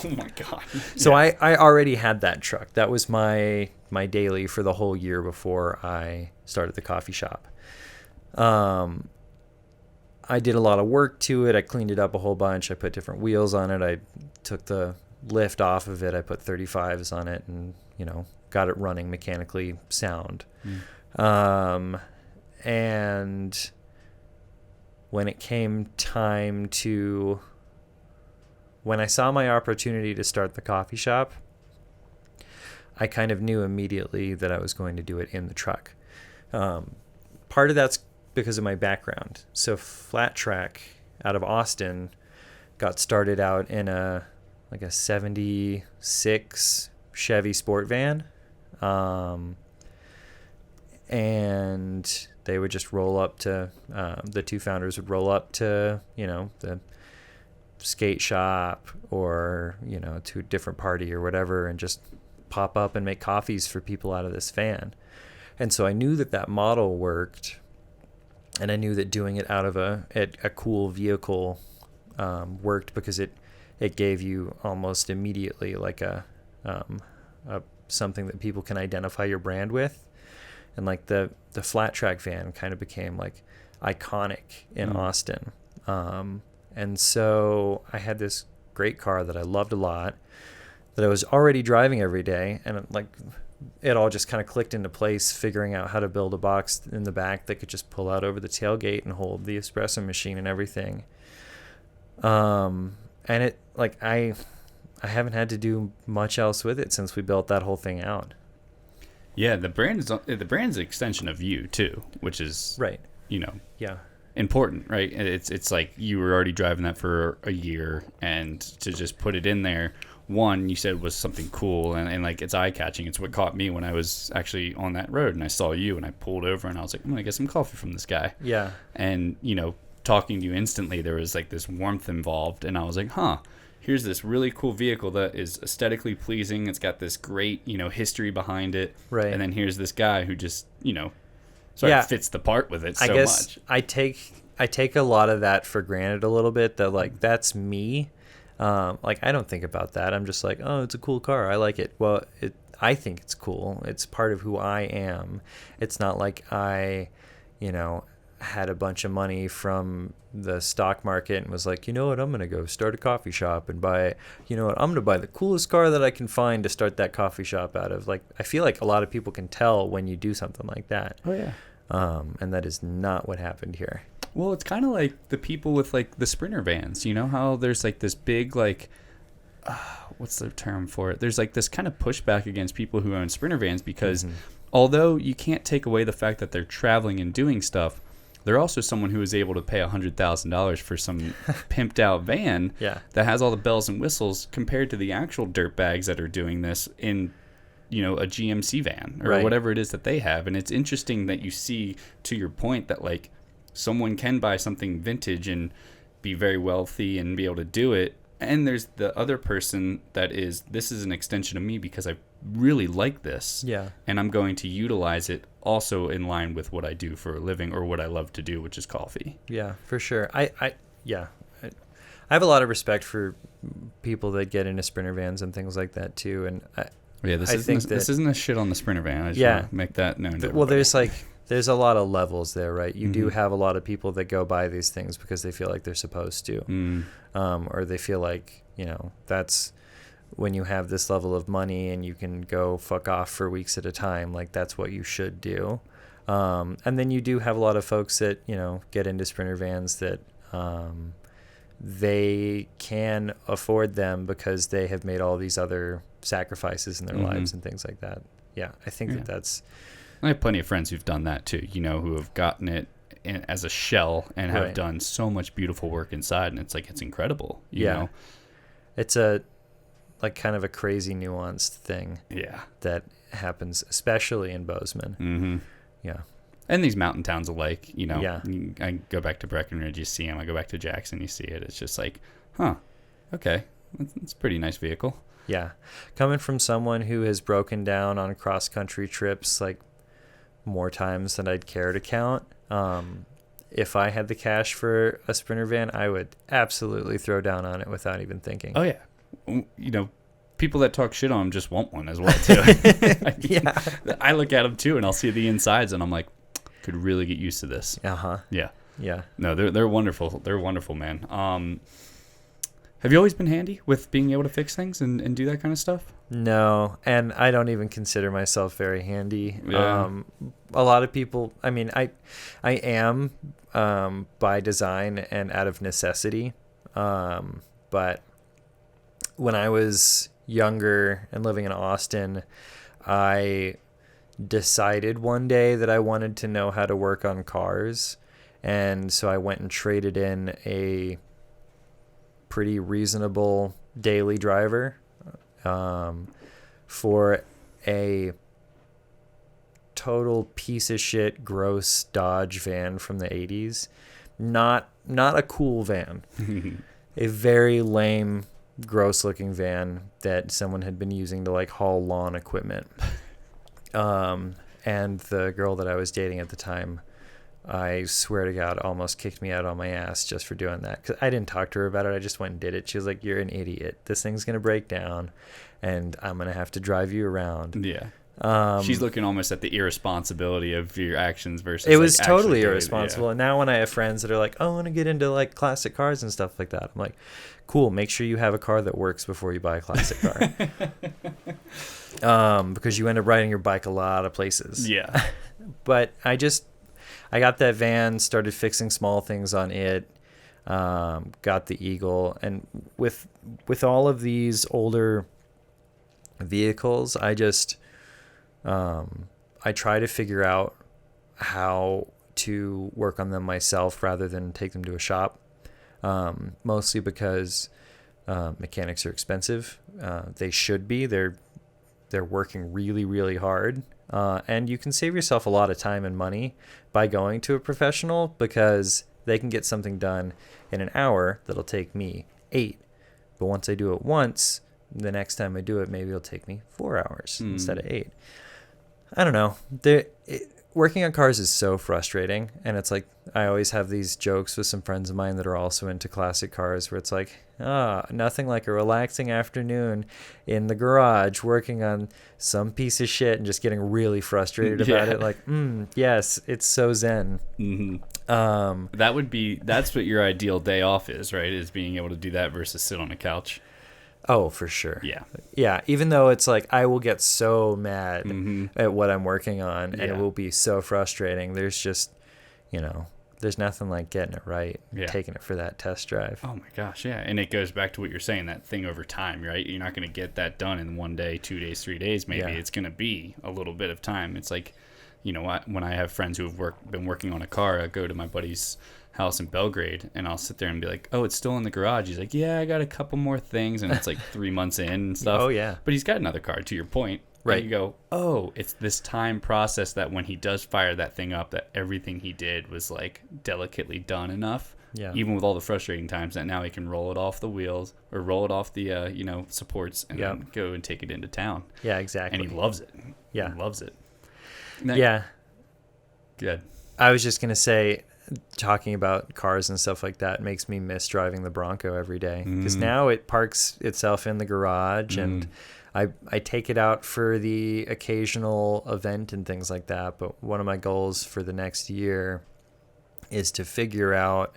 my God. So I already had that truck. That was my daily for the whole year before I started the coffee shop. I did a lot of work to it. I cleaned it up a whole bunch. I put different wheels on it. I took the lift off of it. I put 35s on it and, got it running mechanically sound. And when it came time to, when I saw my opportunity to start the coffee shop, I kind of knew immediately that I was going to do it in the truck. Part of that's because of my background. So Flat Track out of Austin got started out in a 76 Chevy sport van. And they would just roll up to, the two founders would roll up to, the skate shop or, to a different party or whatever, and just pop up and make coffees for people out of this van. And so I knew that model worked, and I knew that doing it out of a cool vehicle worked because it gave you almost immediately a something that people can identify your brand with. And the Flat Track van kind of became iconic in Austin. And so I had this great car that I loved a lot, that I was already driving every day. And it all just kind of clicked into place, figuring out how to build a box in the back that could just pull out over the tailgate and hold the espresso machine and everything. And it I haven't had to do much else with it since we built that whole thing out. Yeah, the brand's an extension of you too, which is right. Yeah, important, right? It's you were already driving that for a year, and to just put it in there, one, you said was something cool, and it's eye catching. It's what caught me when I was actually on that road and I saw you, and I pulled over and I was like, I'm gonna get some coffee from this guy. Yeah, and talking to you instantly, there was this warmth involved, and I was like, here's this really cool vehicle that is aesthetically pleasing. It's got this great, history behind it. Right. And then here's this guy who just, fits the part with it so much. I guess I take a lot of that for granted a little bit, that that's me. I don't think about that. I'm just oh, it's a cool car. I like it. Well, I think it's cool. It's part of who I am. It's not like I, had a bunch of money from the stock market and was I'm going to go start a coffee shop and buy, I'm going to buy the coolest car that I can find to start that coffee shop out of. I feel like a lot of people can tell when you do something like that. Oh, yeah. And that is not what happened here. Well, it's kind of like the people with the Sprinter vans, how there's this big, what's the term for it? There's this kind of pushback against people who own Sprinter vans because although you can't take away the fact that they're traveling and doing stuff, they're also someone who is able to pay $100,000 for some pimped out van that has all the bells and whistles compared to the actual dirt bags that are doing this in, a GMC van or whatever it is that they have. And it's interesting that you see, to your point, that someone can buy something vintage and be very wealthy and be able to do it. And there's the other person that this is an extension of me because I really like this. Yeah. And I'm going to utilize it also in line with what I do for a living or what I love to do, which is coffee. Yeah, for sure. I have a lot of respect for people that get into Sprinter vans and things like that too. And this isn't a shit on the Sprinter van. I just want to make that known. Well, there's a lot of levels there, right? You do have a lot of people that go buy these things because they feel like they're supposed to, or they feel like, that's when you have this level of money and you can go fuck off for weeks at a time, like that's what you should do. And then you do have a lot of folks that, get into Sprinter vans that they can afford them because they have made all these other sacrifices in their lives and things like that. Yeah, I think that's... I have plenty of friends who've done that too, who have gotten it as a shell and have done so much beautiful work inside, and it's incredible. You know? It's a kind of a crazy nuanced thing. Yeah, that happens, especially in Bozeman. Mm-hmm. Yeah, and these mountain towns alike. I go back to Breckenridge, you see them. I go back to Jackson, you see it. It's just like, okay, it's a pretty nice vehicle. Yeah, coming from someone who has broken down on cross country trips more times than I'd care to count. If I had the cash for a Sprinter van, I would absolutely throw down on it without even thinking. Oh yeah. People that talk shit on them just want one as well too. Yeah. I look at them too and I'll see the insides and I'm like, could really get used to this. Uh-huh. Yeah. Yeah. No, they're wonderful. They're wonderful, man. Have you always been handy with being able to fix things and do that kind of stuff? No, and I don't even consider myself very handy. Yeah. A lot of people, I am by design and out of necessity. But when I was younger and living in Austin, I decided one day that I wanted to know how to work on cars. And so I went and traded in a pretty reasonable daily driver for a total piece of shit gross Dodge van from the 80s. Not a cool van. A very lame, gross looking van that someone had been using to haul lawn equipment. And the girl that I was dating at the time, I swear to God, almost kicked me out on my ass just for doing that. Because I didn't talk to her about it. I just went and did it. She was like, "You're an idiot. This thing's going to break down, and I'm going to have to drive you around." Yeah. She's looking almost at the irresponsibility of your actions versus... It was totally irresponsible. Yeah. And now when I have friends that are like, "Oh, I want to get into classic cars and stuff like that," I'm like, cool, make sure you have a car that works before you buy a classic car. Because you end up riding your bike a lot of places. Yeah. But I got that van, started fixing small things on it, got the Eagle. And with all of these older vehicles, I try to figure out how to work on them myself rather than take them to a shop. Mostly because mechanics are expensive. They should be. They're working really, really hard. And you can save yourself a lot of time and money by going to a professional because they can get something done in an hour that'll take me 8. But once I do it once, the next time I do it, maybe it'll take me 4 hours instead of 8. I don't know. Working on cars is so frustrating. And it's I always have these jokes with some friends of mine that are also into classic cars where it's nothing like a relaxing afternoon in the garage working on some piece of shit and just getting really frustrated about it. Yes, it's so zen. Mm-hmm. That's what your ideal day off is, right? Is being able to do that versus sit on a couch. Oh, for sure. Yeah. Yeah. Even though it's I will get so mad at what I'm working on and it will be so frustrating. There's just, there's nothing like getting it right, taking it for that test drive. Oh my gosh. Yeah. And it goes back to what you're saying, that thing over time, right? You're not going to get that done in 1 day, 2 days, 3 days. Maybe it's going to be a little bit of time. It's when I have friends who have been working on a car, I go to my buddy's house in Belgrade and I'll sit there and be like, "Oh, it's still in the garage." He's like, "Yeah, I got a couple more things," and it's 3 months in and stuff. Oh yeah. But he's got another car, to your point, Right. And you go, oh, it's this time process that when he does fire that thing up, that everything he did was like delicately done enough. Yeah. Even with all the frustrating times, that now he can roll it off the wheels or roll it off the supports and then go and take it into town. Yeah, exactly. And he loves it. Yeah. He loves it. Yeah. Good. I was just going to say, talking about cars and stuff like that makes me miss driving the Bronco every day, because now it parks itself in the garage and I take it out for the occasional event and things like that. But one of my goals for the next year is to figure out,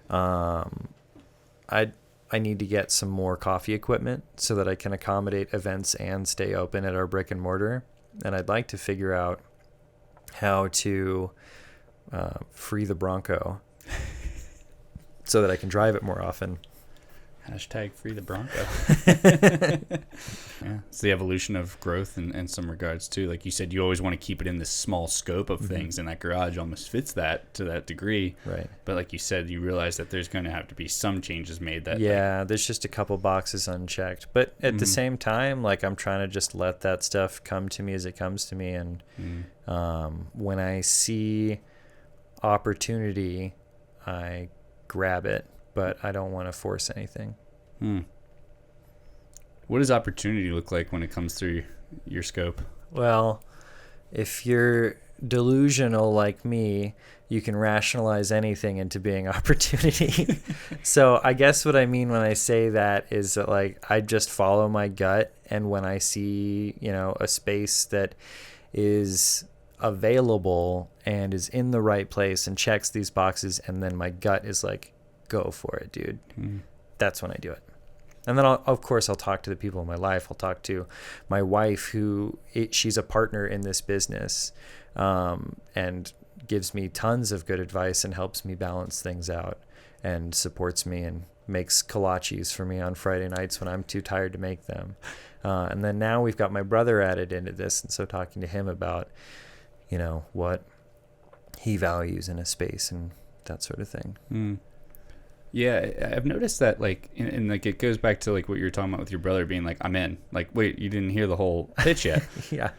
I need to get some more coffee equipment so that I can accommodate events and stay open at our brick and mortar. And I'd like to figure out how to free the Bronco so that I can drive it more often. Hashtag free the Bronco. Yeah, it's the evolution of growth in some regards too. Like you said, you always want to keep it in this small scope of things, and that garage almost fits that to that degree. Right. But like you said, you realize that there's going to have to be some changes made. That there's just a couple boxes unchecked. But at the same time, like, I'm trying to just let that stuff come to me as it comes to me. And when I see opportunity, I grab it. But I don't want to force anything. What does opportunity look like when it comes through your scope? Well, if you're delusional like me, you can rationalize anything into being opportunity. So I guess what I mean when I say that is that, like, I just follow my gut, and when I see, a space that is available and is in the right place and checks these boxes, and then my gut is like, go for it, dude. That's when I do it. And then I'll talk to the people in my life. I'll talk to my wife, she's a partner in this business, and gives me tons of good advice and helps me balance things out and supports me and makes kolaches for me on Friday nights when I'm too tired to make them. And then now we've got my brother added into this, and so talking to him about, what he values in a space and that sort of thing. Yeah, I've noticed that, like, and like, it goes back to like what you were talking about with your brother being like, I'm in. Like, wait, you didn't hear the whole pitch yet. Yeah.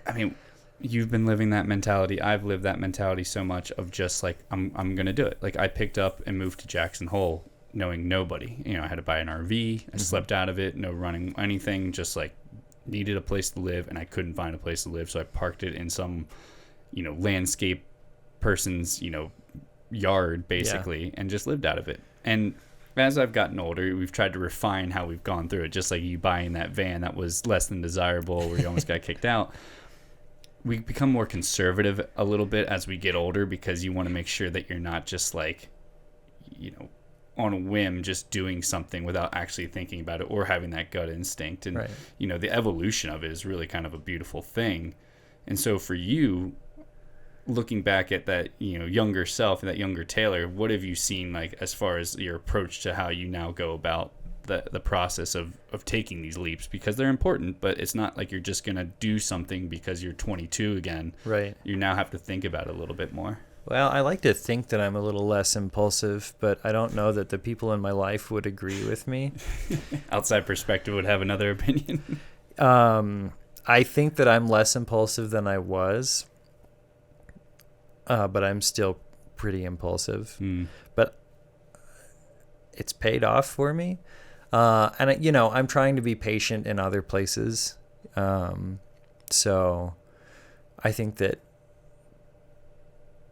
I mean, you've been living that mentality. I've lived that mentality so much of just like, I'm gonna do it. Like, I picked up and moved to Jackson Hole knowing nobody. I had to buy an RV. I slept out of it. No running anything. Just like needed a place to live, and I couldn't find a place to live, so I parked it in some, landscape person's, yard basically, and just lived out of it. And as I've gotten older, we've tried to refine how we've gone through it, just like you buying that van that was less than desirable where you almost got kicked out. We become more conservative a little bit as we get older, because you want to make sure that you're not just like, on a whim just doing something without actually thinking about it or having that gut instinct. And the evolution of it is really kind of a beautiful thing. And so for you, looking back at that, younger self, that younger Taylor, what have you seen, like, as far as your approach to how you now go about the process of taking these leaps? Because they're important, but it's not like you're just going to do something because you're 22 again. Right. You now have to think about it a little bit more. Well, I like to think that I'm a little less impulsive, but I don't know that the people in my life would agree with me. Outside perspective would have another opinion. I think that I'm less impulsive than I was. But I'm still pretty impulsive. But it's paid off for me. And, I'm trying to be patient in other places. So I think that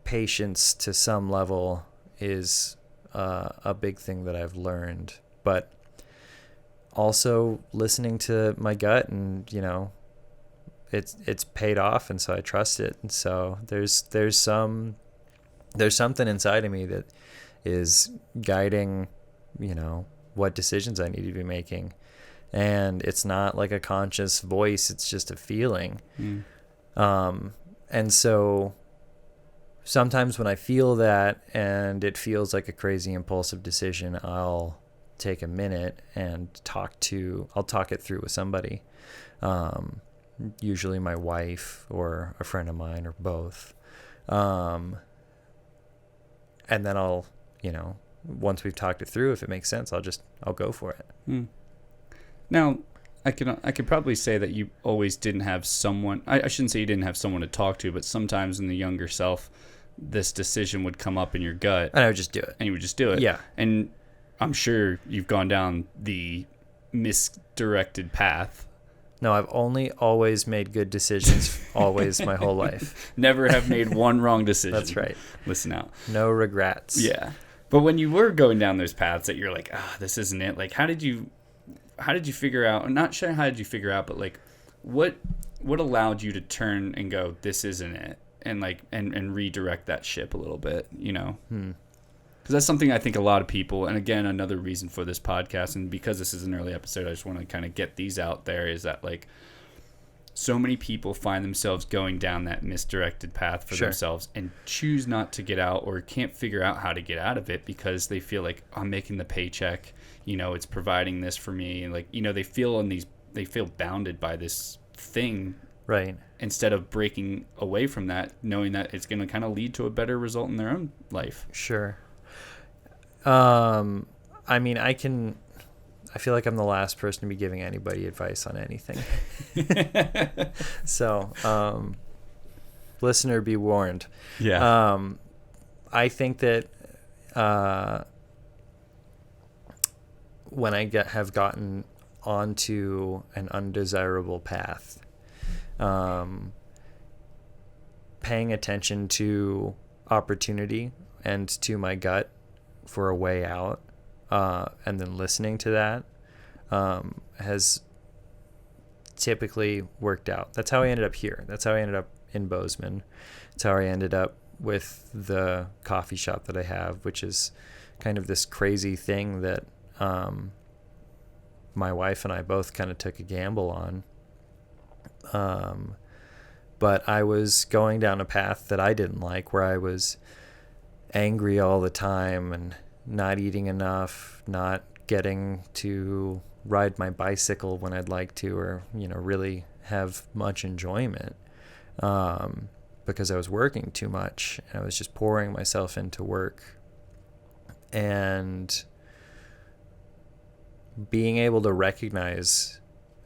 patience to some level is a big thing that I've learned. But also listening to my gut, and, it's paid off, and so I trust it. And so there's something inside of me that is guiding, what decisions I need to be making. And it's not like a conscious voice, it's just a feeling. And so sometimes when I feel that and it feels like a crazy impulsive decision, I'll take a minute and I'll talk it through with somebody. Usually my wife or a friend of mine, or both. And then I'll, once we've talked it through, if it makes sense, I'll go for it. Now, I could probably say that you always didn't have someone. I shouldn't say you didn't have someone to talk to, but sometimes in the younger self, this decision would come up in your gut, And I would just do it. and you would just do it. Yeah. And I'm sure you've gone down the misdirected path. No, I've only always made good decisions, always my whole life. Never have made one wrong decision. That's right. Listen out. No regrets. Yeah. But when you were going down those paths that you're like, this isn't it. Like, how did you figure out, not sure how did you figure out, but like, what allowed you to turn and go, this isn't it? And like, and redirect that ship a little bit, you know? Because that's something I think a lot of people, and again, another reason for this podcast, and because this is an early episode, I just want to kind of get these out there, is that like so many people find themselves going down that misdirected path for themselves and choose not to get out or can't figure out how to get out of it because they feel like, I'm making the paycheck, you know, it's providing this for me. And like, you know, they feel bounded by this thing. Right. Instead of breaking away from that, knowing that it's going to kind of lead to a better result in their own life. Sure. I mean, I feel like I'm the last person to be giving anybody advice on anything. So, listener, be warned. Yeah. I think that when I have gotten onto an undesirable path, paying attention to opportunity and to my gut for a way out, and then listening to that, has typically worked out. That's how I ended up here. That's how I ended up in Bozeman. That's how I ended up with the coffee shop that I have, which is kind of this crazy thing that my wife and I both kind of took a gamble on. But I was going down a path that I didn't like, where I was angry all the time and not eating enough, not getting to ride my bicycle when I'd like to, or, you know, really have much enjoyment, because I was working too much and I was just pouring myself into work. And being able to recognize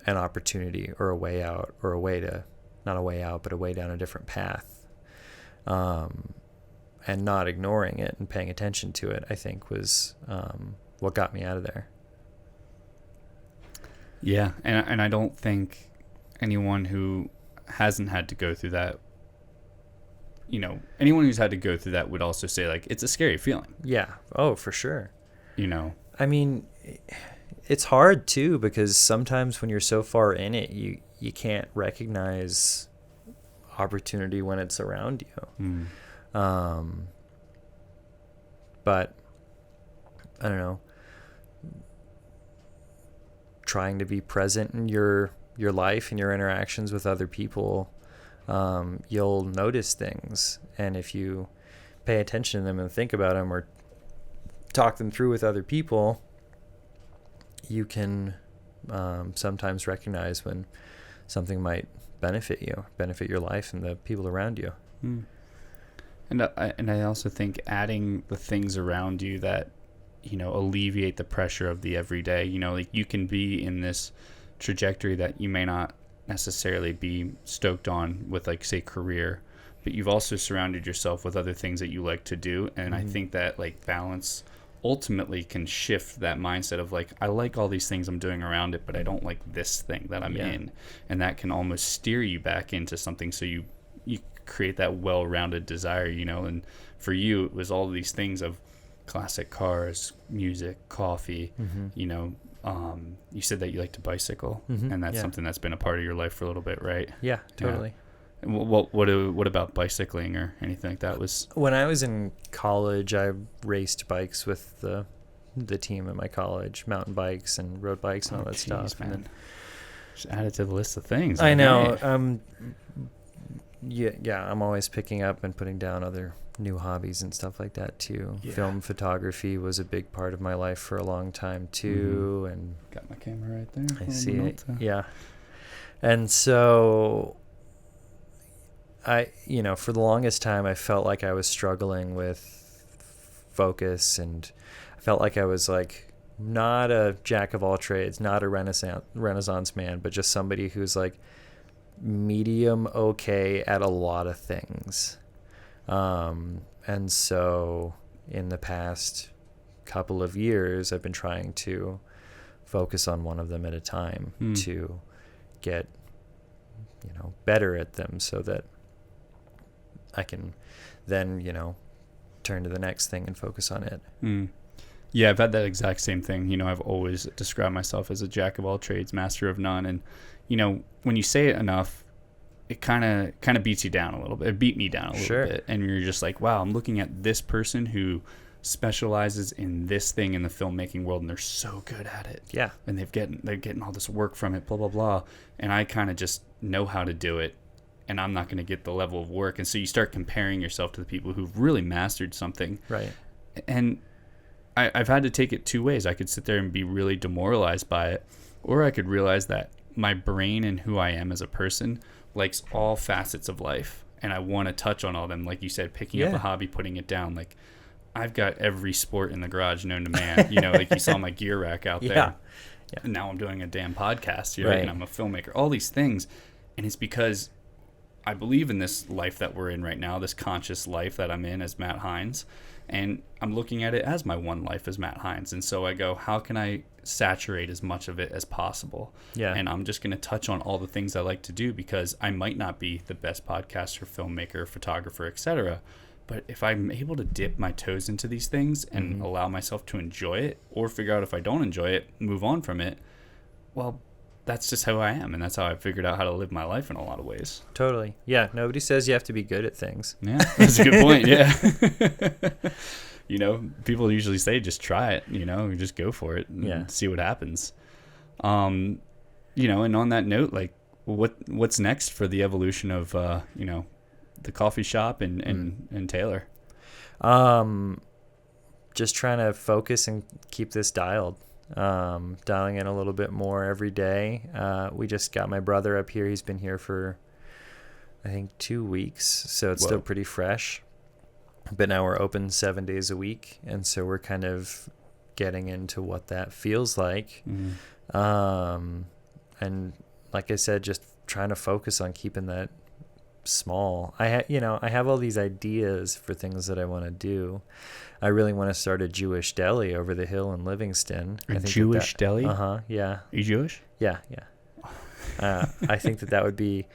an opportunity or a way out, or a way to, not a way out, but a way down a different path, and not ignoring it and paying attention to it, I think was what got me out of there. Yeah, and I don't think anyone who hasn't had to go through that, you know, anyone who's had to go through that would also say, like, it's a scary feeling. Yeah. Oh, for sure. You know? I mean, it's hard too, because sometimes when you're so far in it, you can't recognize opportunity when it's around you. But I don't know, trying to be present in your life and your interactions with other people, you'll notice things, and if you pay attention to them and think about them or talk them through with other people, you can sometimes recognize when something might benefit your life and the people around you. And I also think adding the things around you that, you know, alleviate the pressure of the everyday. You know, like, you can be in this trajectory that you may not necessarily be stoked on with, like, say, career, but you've also surrounded yourself with other things that you like to do. And I think that, like, balance ultimately can shift that mindset of, like, I like all these things I'm doing around it, but I don't like this thing that I'm in. And that can almost steer you back into something, so you create that well-rounded desire, you know. And for you, it was all these things of classic cars, music, coffee, you know. You said that you like to bicycle, and that's something that's been a part of your life for a little bit, right? Yeah, totally. And what about bicycling or anything like that? Was when I was in college, I raced bikes with the team at my college, mountain bikes and road bikes and all that stuff. Man. And then, just add it to the list of things. I know. Yeah, I'm always picking up and putting down other new hobbies and stuff like that too. Yeah. Film photography was a big part of my life for a long time too. And got my camera right there. I see it. Yeah. And so for the longest time, I felt like I was struggling with focus, and I felt like I was, like, not a jack of all trades, not a renaissance man, but just somebody who's like medium okay at a lot of things. And so in the past couple of years, I've been trying to focus on one of them at a time to get, better at them so that I can then, turn to the next thing and focus on it. Yeah, I've had that exact same thing. I've always described myself as a jack of all trades, master of none. And, when you say it enough, it kind of beats you down a little bit. It beat me down a little bit. And you're just like, wow, I'm looking at this person who specializes in this thing in the filmmaking world, and they're so good at it. Yeah. And they're getting all this work from it, blah, blah, blah. And I kind of just know how to do it, and I'm not going to get the level of work. And so you start comparing yourself to the people who've really mastered something. Right. And I've had to take it two ways. I could sit there and be really demoralized by it, or I could realize that my brain and who I am as a person likes all facets of life, and I want to touch on all of them. Like you said, picking up a hobby, putting it down. Like, I've got every sport in the garage known to man. Like you saw my gear rack out there. Yeah. And now I'm doing a damn podcast, right? And I'm a filmmaker. All these things, and it's because I believe in this life that we're in right now, this conscious life that I'm in as Matt Hines, and I'm looking at it as my one life as Matt Hines. And so I go, how can I saturate as much of it as possible? Yeah. And I'm just going to touch on all the things I like to do, because I might not be the best podcaster, filmmaker, photographer, etc. But if I'm able to dip my toes into these things and allow myself to enjoy it, or figure out if I don't enjoy it, move on from it, well, that's just how I am. And that's how I figured out how to live my life in a lot of ways. Totally. Yeah. Nobody says you have to be good at things. Yeah, that's a good point. Yeah. People usually say just try it, just go for it and see what happens. And on that note, like what's next for the evolution of, the coffee shop and Taylor? Just trying to focus and keep this dialed. Dialing in a little bit more every day. We just got my brother up here. He's been here for, I think, 2 weeks, so it's still pretty fresh. But now we're open 7 days a week, and so we're kind of getting into what that feels like. And like I said, just trying to focus on keeping that small. I have all these ideas for things that I want to do. I really want to start a Jewish deli over the hill in Livingston. A Jewish deli? Yeah. Are you Jewish? Yeah. I think that would be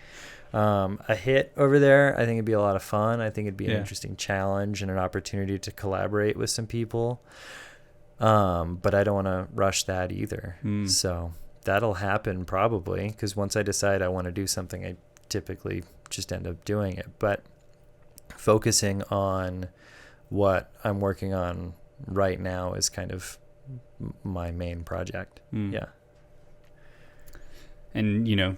a hit over there. I think it'd be a lot of fun. I think it'd be an interesting challenge and an opportunity to collaborate with some people. But I don't want to rush that either. So that'll happen probably, because once I decide I want to do something, I typically just end up doing it. But focusing on what I'm working on right now is kind of my main project. Yeah. And,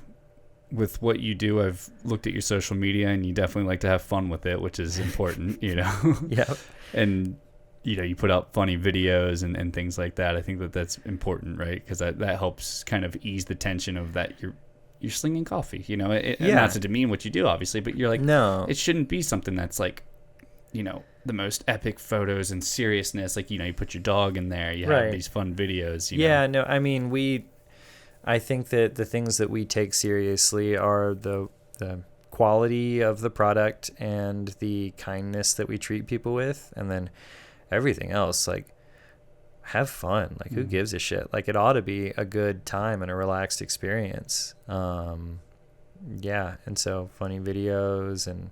with what you do, I've looked at your social media, and you definitely like to have fun with it, which is important, Yeah. And, you put out funny videos and things like that. I think that's important, right? Because that helps kind of ease the tension of that you're slinging coffee, and not to demean what you do, obviously, but you're like, no, it shouldn't be something that's like, the most epic photos and seriousness. Like, you put your dog in there, you have these fun videos. Yeah, no, I mean, I think that the things that we take seriously are the quality of the product and the kindness that we treat people with. And then everything else, like, have fun. Like, who gives a shit? Like, it ought to be a good time and a relaxed experience. Yeah. And so funny videos and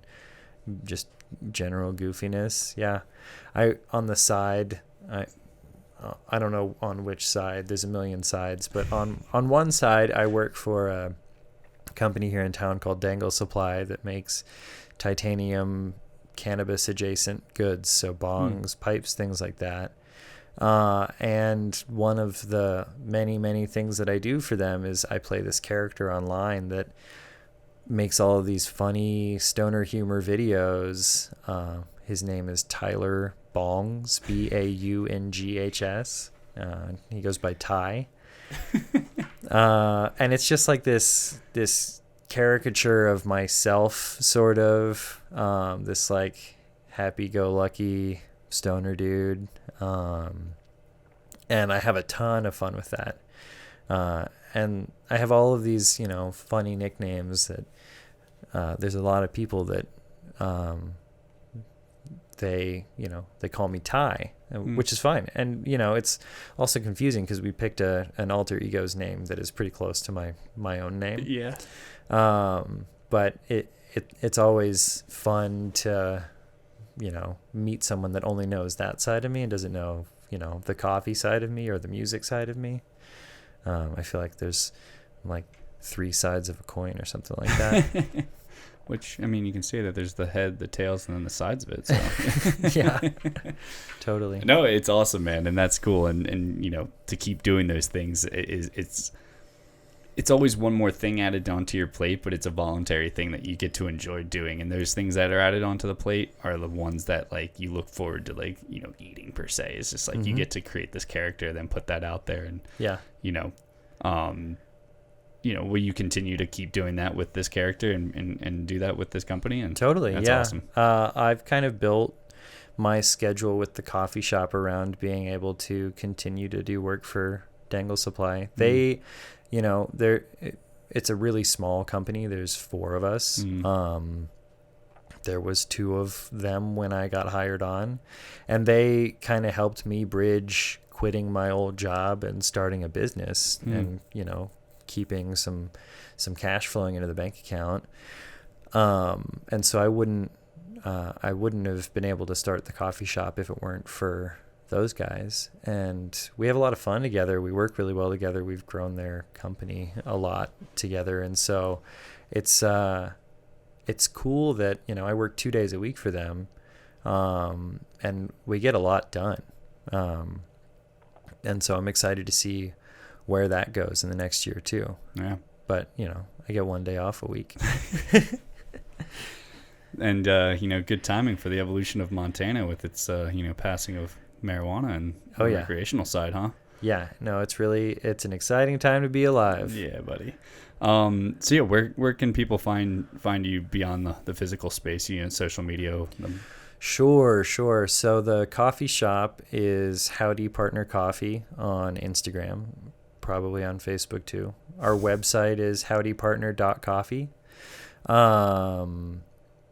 just general goofiness. Yeah. On the side, I don't know on which side, there's a million sides, but on one side, I work for a company here in town called Dangle Supply that makes titanium cannabis adjacent goods. So bongs, pipes, things like that. And one of the many, many things that I do for them is I play this character online that makes all of these funny stoner humor videos. His name is Tyler Bongs, Baunghs. He goes by Ty. And it's just like this caricature of myself, sort of, this like happy-go-lucky stoner dude. And I have a ton of fun with that. And I have all of these, funny nicknames that there's a lot of people that they call me Ty, which is fine. And, it's also confusing because we picked an alter ego's name that is pretty close to my own name. Yeah. But it's always fun to, meet someone that only knows that side of me and doesn't know, the coffee side of me or the music side of me. I feel like there's like 3 sides of a coin or something like that. Which, I mean, you can say that there's the head, the tails, and then the sides of it. So. Yeah, totally. No, it's awesome, man. And that's cool. And to keep doing those things, it's always one more thing added onto your plate, but it's a voluntary thing that you get to enjoy doing. And those things that are added onto the plate are the ones that like you look forward to, like, eating per se. It's just like you get to create this character, then put that out there. And, will you continue to keep doing that with this character and do that with this company? And totally. That's awesome. I've kind of built my schedule with the coffee shop around being able to continue to do work for Dangle Supply. They, it's a really small company. There's 4 of us. There was 2 of them when I got hired on, and they kind of helped me bridge quitting my old job and starting a business and, keeping some cash flowing into the bank account. And so I wouldn't have been able to start the coffee shop if it weren't for those guys. And we have a lot of fun together. We work really well together. We've grown their company a lot together. And so it's cool that, I work 2 days a week for them. And we get a lot done. And so I'm excited to see where that goes in the next year too. Yeah. But, I get 1 day off a week. And, good timing for the evolution of Montana with its, passing of marijuana and the recreational side, huh? Yeah. No, it's an exciting time to be alive. Yeah, buddy. So yeah, where can people find you beyond the physical space, social media? Sure. So the coffee shop is Howdy Partner Coffee on Instagram, probably on Facebook too. Our website is howdypartner.coffee.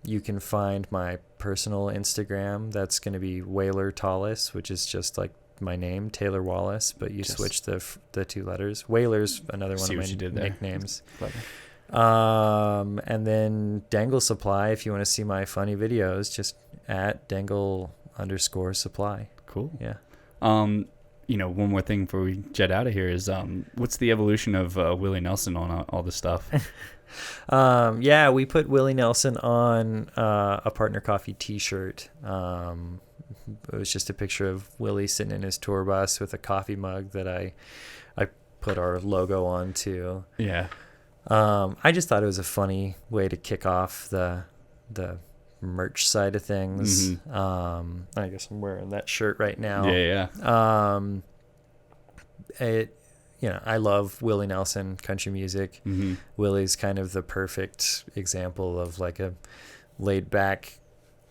You can find my personal Instagram. That's going to be Whaler Tallis, which is just like my name, Taylor Wallace, but you switch the 2 letters. Whaler's another one of my nicknames. And then Dangle Supply, if you want to see my funny videos, just at Dangle_supply. Cool. Yeah. One more thing before we jet out of here is what's the evolution of Willie Nelson on all this stuff? We put Willie Nelson on a Partner Coffee t-shirt. It was just a picture of Willie sitting in his tour bus with a coffee mug that I put our logo on too. Yeah. I just thought it was a funny way to kick off the merch side of things. I guess I'm wearing that shirt right now. Yeah. I love Willie Nelson country music. Willie's kind of the perfect example of like a laid back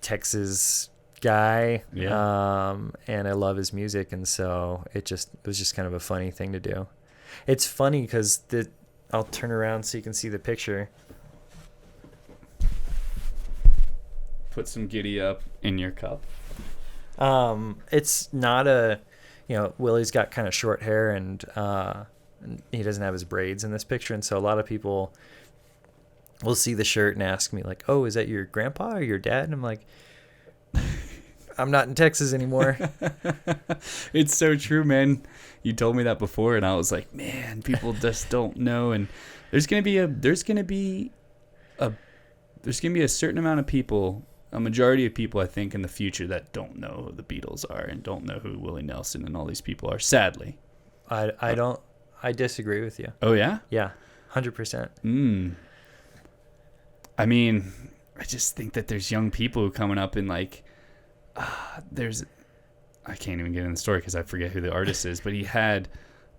Texas guy. And I love his music, and so it was just kind of a funny thing to do. It's funny because I'll turn around so you can see the picture. Put some giddy up in your cup. It's not Willie's got kind of short hair and he doesn't have his braids in this picture. And so a lot of people will see the shirt and ask me like, oh, is that your grandpa or your dad? And I'm like, I'm not in Texas anymore. It's so true, man. You told me that before and I was like, man, people just don't know. And there's going to be a certain amount of people, a majority of people, I think, in the future that don't know who the Beatles are and don't know who Willie Nelson and all these people are, sadly. I disagree with you. Oh, yeah? Yeah, 100%. I mean, I just think that there's young people who coming up and like, I can't even get in the story because I forget who the artist is, but he had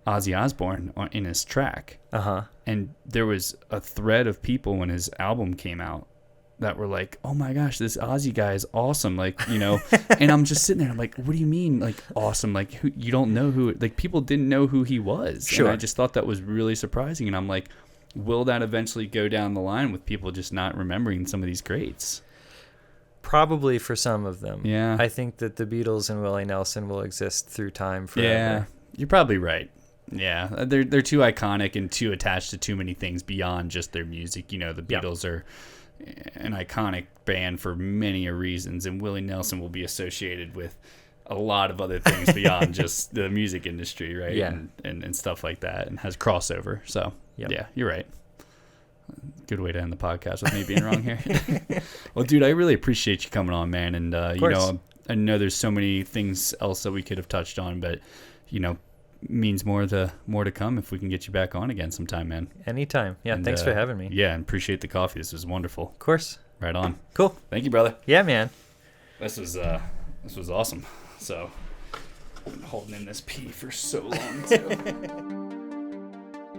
Ozzy Osbourne in his track. And there was a thread of people when his album came out that were like, oh my gosh, this Aussie guy is awesome. Like, you know, and I'm just sitting there. I'm like, what do you mean? Like awesome? Like you don't know who, like people didn't know who he was. Sure. And I just thought that was really surprising. And I'm like, will that eventually go down the line with people just not remembering some of these greats? Probably for some of them. Yeah. I think that the Beatles and Willie Nelson will exist through time forever. Yeah, you're probably right. Yeah, they're too iconic and too attached to too many things beyond just their music. You know, the Beatles are an iconic band for many reasons, and Willie Nelson will be associated with a lot of other things beyond just the music industry, right? Yeah. And stuff like that, and has crossover. So, yeah, you're right. Good way to end the podcast with me being wrong here. Well, dude, I really appreciate you coming on, man. And, you know, I know there's so many things else that we could have touched on, but, you know, means more to come if we can get you back on again sometime, man. Anytime. Yeah, And, thanks for having me. Yeah, and appreciate the coffee. This was wonderful. Of course. Right on. Cool. Thank you, brother. Yeah, man. This was awesome. So, I've been holding in this pee for so long, too.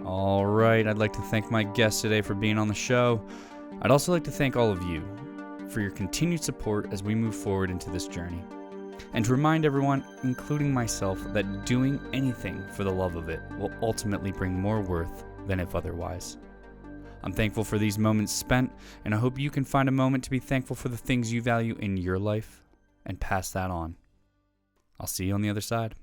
All right, I'd like to thank my guest today for being on the show. I'd also like to thank all of you for your continued support as we move forward into this journey. And to remind everyone, including myself, that doing anything for the love of it will ultimately bring more worth than if otherwise. I'm thankful for these moments spent, and I hope you can find a moment to be thankful for the things you value in your life and pass that on. I'll see you on the other side.